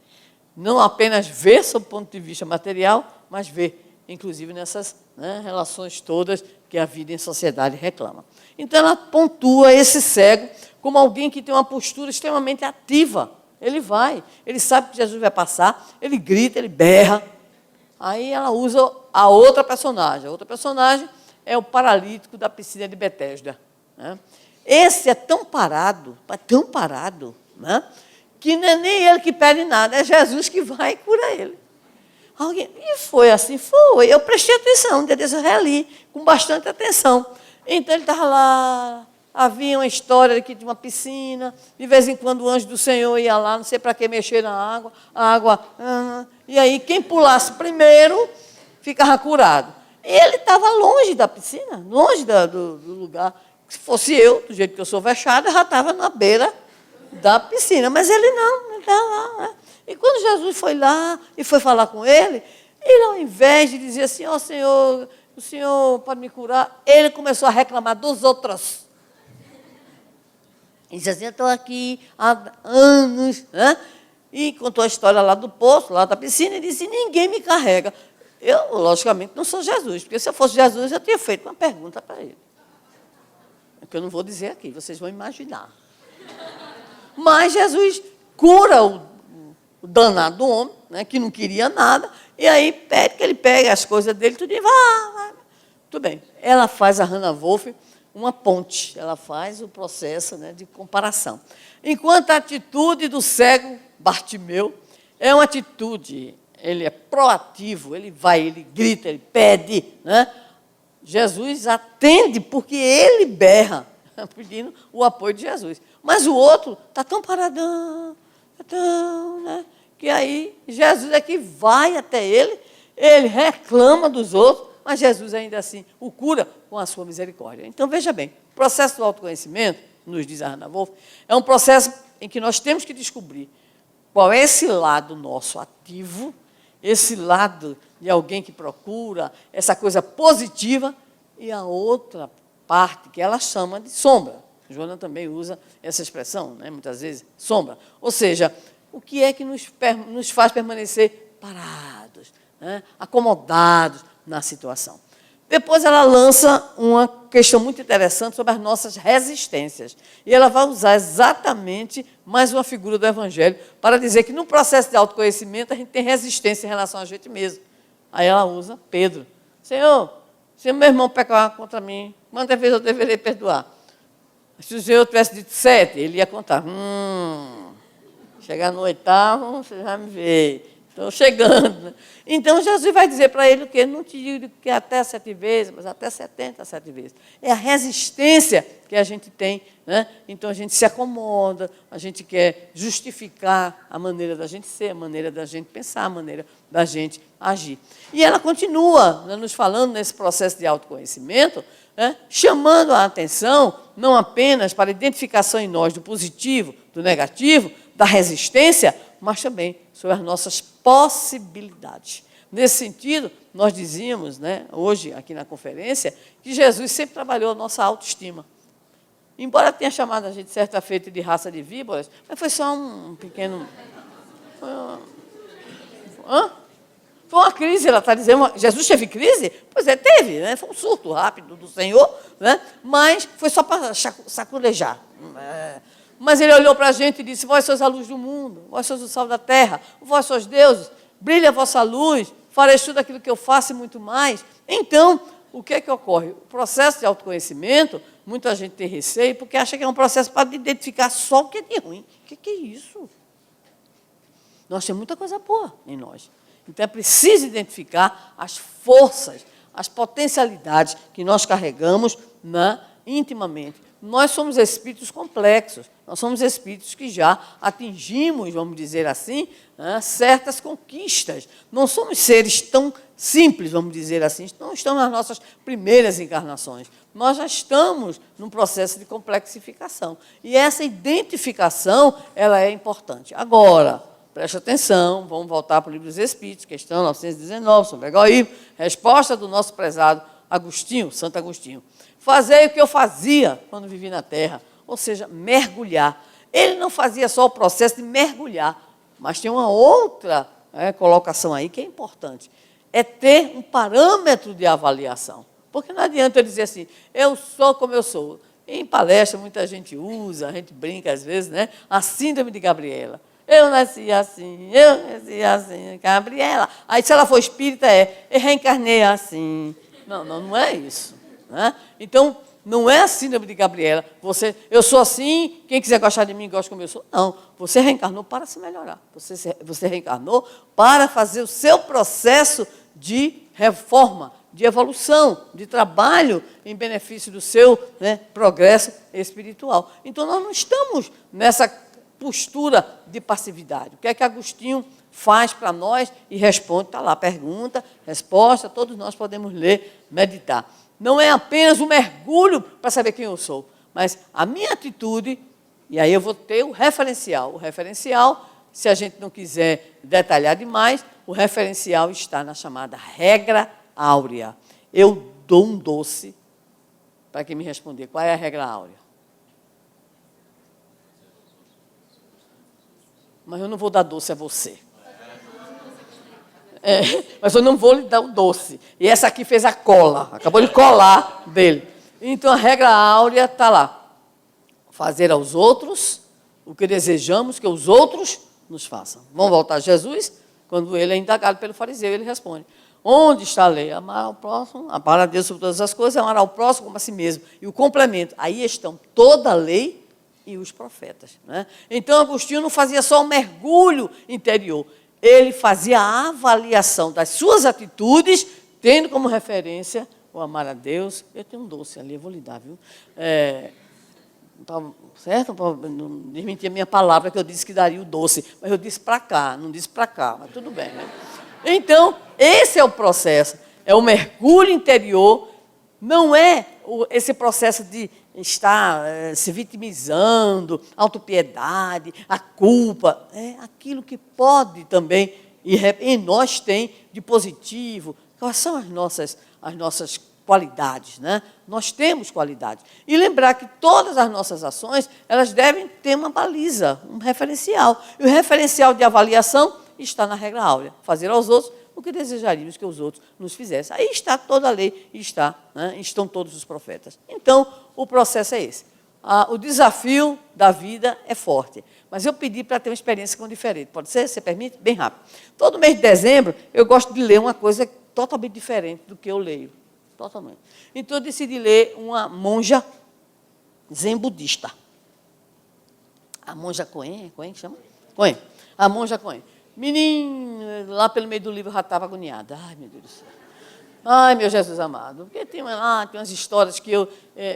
Não apenas ver sob o ponto de vista material, mas ver, inclusive, nessas relações todas que a vida em sociedade reclama. Então, ela pontua esse cego como alguém que tem uma postura extremamente ativa. Ele vai, ele sabe que Jesus vai passar, ele grita, ele berra. Aí ela usa a outra personagem. A outra personagem é o paralítico da piscina de Betesda. Né? Esse é tão parado, né? Que não é nem ele que pede nada, é Jesus que vai e cura ele. E foi assim? Foi. Eu prestei atenção, um dia desse eu reli, com bastante atenção. Então, ele estava lá, havia uma história de uma piscina, de vez em quando o anjo do Senhor ia lá, não sei para que mexer na água, e aí quem pulasse primeiro ficava curado. E ele estava longe da piscina, longe do lugar. Se fosse eu, do jeito que eu sou vexada, já estava na beira da piscina, mas ele não, ele estava lá. Né? E quando Jesus foi lá e foi falar com ele, ao invés de dizer assim: ó Senhor, o Senhor pode me curar, ele começou a reclamar dos outros. Ele disse assim: eu estou aqui há anos, né? E contou a história lá do poço, lá da piscina, e disse: ninguém me carrega. Eu, logicamente, não sou Jesus, porque se eu fosse Jesus, eu teria feito uma pergunta para ele. Que eu não vou dizer aqui, vocês vão imaginar. Mas Jesus cura o danado do homem, né, que não queria nada, e aí pede que ele pegue as coisas dele, tudo e vai. Tudo bem. Ela faz, a Hannah Wolff, uma ponte. Ela faz o processo, né, de comparação. Enquanto a atitude do cego Bartimeu é uma atitude ele é proativo, ele vai, ele grita, ele pede, né? Jesus atende porque ele berra, pedindo o apoio de Jesus. Mas o outro está tão paradão, né? Que aí Jesus é que vai até ele reclama dos outros, mas Jesus ainda assim o cura com a sua misericórdia. Então, veja bem, o processo do autoconhecimento, nos diz a Hannah Wolff, é um processo em que nós temos que descobrir qual é esse lado nosso ativo, esse lado de alguém que procura, essa coisa positiva, e a outra parte que ela chama de sombra. Joana também usa essa expressão, né, muitas vezes, sombra. Ou seja, o que é que nos faz permanecer parados, né, acomodados na situação. Depois ela lança uma questão muito interessante sobre as nossas resistências. E ela vai usar exatamente mais uma figura do Evangelho para dizer que no processo de autoconhecimento a gente tem resistência em relação a gente mesmo. Aí ela usa Pedro. Senhor, se meu irmão pecar contra mim, quantas vezes eu deveria perdoar? Se o Senhor tivesse dito 7, ele ia contar. Chegar no 8º, você vai me ver. Estou chegando. Então, Jesus vai dizer para ele o quê? Não te digo que até 7 vezes, mas até 77 vezes. É a resistência que a gente tem, né? Então, a gente se acomoda, a gente quer justificar a maneira da gente ser, a maneira da gente pensar, a maneira da gente agir. E ela continua, né, nos falando nesse processo de autoconhecimento, né, chamando a atenção não apenas para a identificação em nós do positivo, do negativo, da resistência, mas também sobre as nossas possibilidades. Nesse sentido, nós dizíamos, né, hoje, aqui na conferência, que Jesus sempre trabalhou a nossa autoestima. Embora tenha chamado a gente certa feita de raça de víboras, mas foi só um pequeno... Foi uma crise, ela está dizendo. Jesus teve crise? Pois é, teve, né? Foi um surto rápido do Senhor, né? Mas foi só para saculejar. Mas ele olhou para a gente e disse: vós sois a luz do mundo, vós sois o sal da terra, vós sois deuses, brilha a vossa luz, fareis tudo aquilo que eu faço e muito mais. Então, o que é que ocorre? O processo de autoconhecimento, muita gente tem receio, porque acha que é um processo para identificar só o que é de ruim. O que é isso? Nós temos muita coisa boa em nós. Então, é preciso identificar as forças, as potencialidades que nós carregamos intimamente. Nós somos espíritos complexos, nós somos espíritos que já atingimos, vamos dizer assim, certas conquistas. Não somos seres tão simples, vamos dizer assim, não estamos nas nossas primeiras encarnações. Nós já estamos num processo de complexificação. E essa identificação, ela é importante. Agora, preste atenção, vamos voltar para o Livro dos Espíritos, questão 919, sobre egoísmo, resposta do nosso prezado Agostinho, Santo Agostinho. Fazei o que eu fazia quando vivi na Terra, ou seja, mergulhar. Ele não fazia só o processo de mergulhar, mas tem uma outra colocação aí que é importante. É ter um parâmetro de avaliação. Porque não adianta eu dizer assim, eu sou como eu sou. Em palestra, muita gente usa, a gente brinca às vezes, né? A síndrome de Gabriela. Eu nasci assim, Gabriela. Aí, se ela for espírita, eu reencarnei assim. Não é isso. Né? Então, não é a síndrome de Gabriela. Eu sou assim, quem quiser gostar de mim, gosta como eu sou. Não, você reencarnou para se melhorar. Você reencarnou para fazer o seu processo de reforma, de evolução, de trabalho em benefício do seu progresso espiritual. Então, nós não estamos nessa postura de passividade. O que é que Agostinho faz para nós e responde? Está lá, pergunta, resposta, todos nós podemos ler, meditar. Não é apenas um mergulho para saber quem eu sou, mas a minha atitude, e aí eu vou ter o referencial. O referencial, se a gente não quiser detalhar demais, o referencial está na chamada regra áurea. Eu dou um doce para quem me responder. Qual é a regra áurea? Mas eu não vou dar doce a você. Mas eu não vou lhe dar o doce. E essa aqui fez a cola, acabou de colar dele. Então, a regra áurea está lá. Fazer aos outros o que desejamos que os outros nos façam. Vamos voltar a Jesus? Quando ele é indagado pelo fariseu, ele responde: onde está a lei? Amar ao próximo, amar a Deus sobre todas as coisas, amar ao próximo como a si mesmo. E o complemento, aí estão toda a lei e os profetas. Né? Então, Agostinho não fazia só um mergulho interior. ele fazia a avaliação das suas atitudes, tendo como referência o amar a Deus. Eu tenho um doce ali, eu vou lhe dar, viu? Certo? Não desmentir a minha palavra, que eu disse que daria o doce, mas eu disse para cá, não disse para cá, mas tudo bem, né? Então, esse é o processo, é o mergulho interior, não é esse processo de estar se vitimizando, autopiedade, a culpa, é aquilo que pode também, e em nós tem de positivo. Quais são as nossas qualidades, né? Nós temos qualidades. E lembrar que todas as nossas ações, elas devem ter uma baliza, um referencial. E o referencial de avaliação está na regra áurea. Fazer aos outros o que desejaríamos que os outros nos fizessem. Aí está toda a lei, estão todos os profetas. Então, o processo é esse. O desafio da vida é forte. Mas eu pedi para ter uma experiência com diferente. Pode ser? Você permite? Bem rápido. Todo mês de dezembro, eu gosto de ler uma coisa totalmente diferente do que eu leio. Totalmente. Então, eu decidi ler uma monja zen budista. A monja Coen, Coen chama? Coen. A monja Coen. Menino, lá pelo meio do livro eu já estava agoniada. Ai, meu Deus do céu. Ai, meu Jesus amado. Porque tem umas histórias que eu...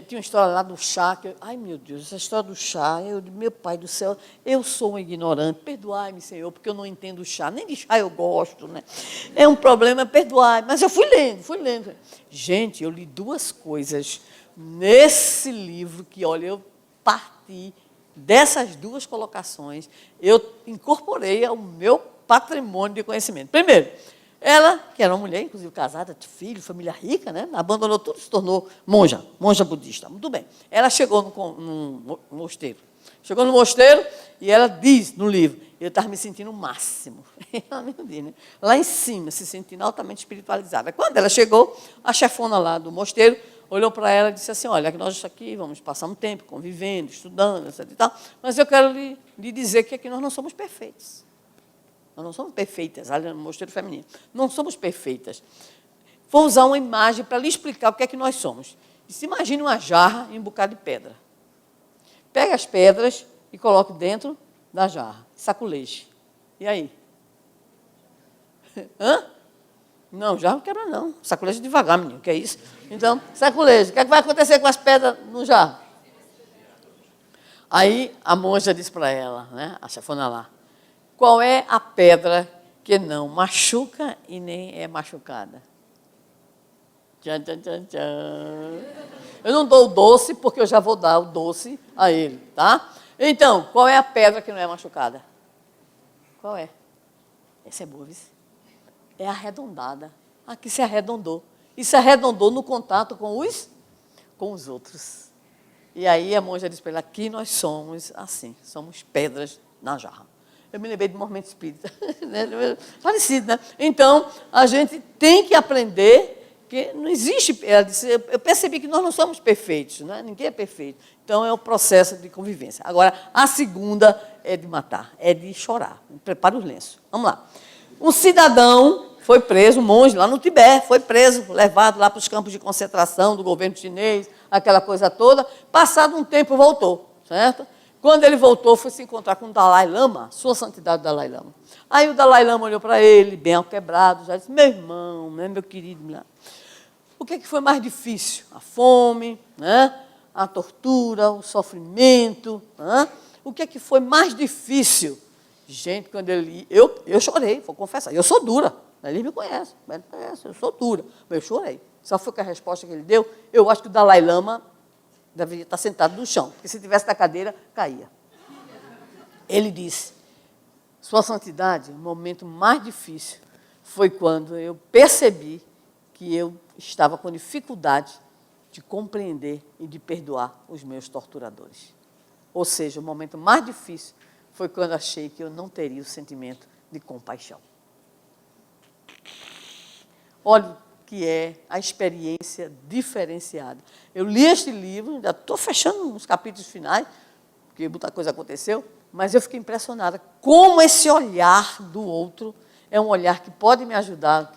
tinha uma história lá do chá. Ai, meu Deus, essa história do chá. Meu Pai do céu, eu sou um ignorante. Perdoai-me, Senhor, porque eu não entendo o chá. Nem de chá eu gosto, né? É um problema, perdoai. Mas eu fui lendo. Gente, eu li duas coisas nesse livro que, olha, eu parti dessas duas colocações, eu incorporei ao meu patrimônio de conhecimento. Primeiro, ela, que era uma mulher, inclusive casada, de filho, família rica, né? Abandonou tudo e se tornou monja budista. Muito bem. Ela chegou num mosteiro. Chegou no mosteiro e ela diz no livro, eu estava me sentindo o máximo. Ela me diz, né? Lá em cima, se sentindo altamente espiritualizada. Quando ela chegou, a chefona lá do mosteiro olhou para ela e disse assim, olha, nós aqui vamos passar um tempo convivendo, estudando, etc. E tal, mas eu quero lhe dizer que aqui nós não somos perfeitos. Nós não somos perfeitas, ali no mosteiro feminino. Não somos perfeitas. Vou usar uma imagem para lhe explicar o que é que nós somos. Se imagine uma jarra e um bocado de pedra. Pega as pedras e coloque dentro da jarra. Saculeje. E aí? Hã? Não, jarro não quebra não. Saculeje devagar, menino, que é isso? Então, saculeje. O que é que vai acontecer com as pedras no jarro? Aí a monja disse para ela, né, a chefona lá, qual é a pedra que não machuca e nem é machucada? Tchan, tchan, tchan, tchan. Eu não dou o doce, porque eu já vou dar o doce a ele, tá? Então, qual é a pedra que não é machucada? Qual é? Essa é boa, viu? É arredondada. Aqui se arredondou. E se arredondou no contato com os outros. E aí a monja disse para ele, aqui nós somos assim, somos pedras na jarra. Eu me lembrei de movimento espírita. Parecido, né? Então, a gente tem que aprender que não existe... Ela disse, eu percebi que nós não somos perfeitos, né? Ninguém é perfeito. Então, é o processo de convivência. Agora, a segunda é de matar, é de chorar. Prepara os lenços. Vamos lá. Um cidadão foi preso, um monge lá no Tibete, foi preso, levado lá para os campos de concentração do governo chinês, aquela coisa toda. Passado um tempo, voltou, certo? Quando ele voltou, foi se encontrar com o Dalai Lama, sua santidade Dalai Lama. Aí o Dalai Lama olhou para ele, bem alquebrado, já disse, meu irmão, né, meu querido, o que é que foi mais difícil? A fome, né? A tortura, o sofrimento, né? O que é que foi mais difícil? Gente, quando eu chorei, vou confessar, eu sou dura, ele me conhece, eu sou dura, mas eu chorei. Só foi que a resposta que ele deu, eu acho que o Dalai Lama deveria estar sentado no chão, porque se tivesse na cadeira, caía. Ele disse, Sua Santidade, o momento mais difícil foi quando eu percebi que eu estava com dificuldade de compreender e de perdoar os meus torturadores. Ou seja, o momento mais difícil foi quando achei que eu não teria o sentimento de compaixão. Olha o que é a experiência diferenciada. Eu li este livro, ainda estou fechando os capítulos finais, porque muita coisa aconteceu, mas eu fiquei impressionada como esse olhar do outro é um olhar que pode me ajudar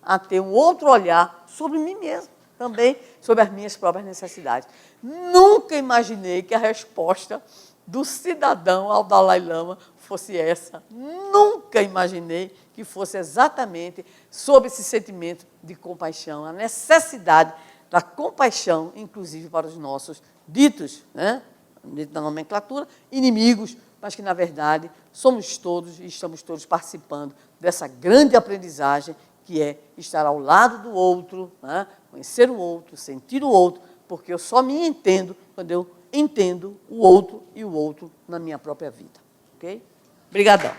a ter um outro olhar sobre mim mesmo, também sobre as minhas próprias necessidades. Nunca imaginei que a resposta do cidadão ao Dalai Lama fosse essa. Nunca imaginei que fosse exatamente sobre esse sentimento de compaixão, a necessidade da compaixão, inclusive para os nossos ditos, né, dentro da nomenclatura, inimigos, mas que, na verdade, somos todos e estamos todos participando dessa grande aprendizagem que é estar ao lado do outro, né, conhecer o outro, sentir o outro, porque eu só me entendo quando eu entendo o outro e o outro na minha própria vida. Ok? Obrigadão.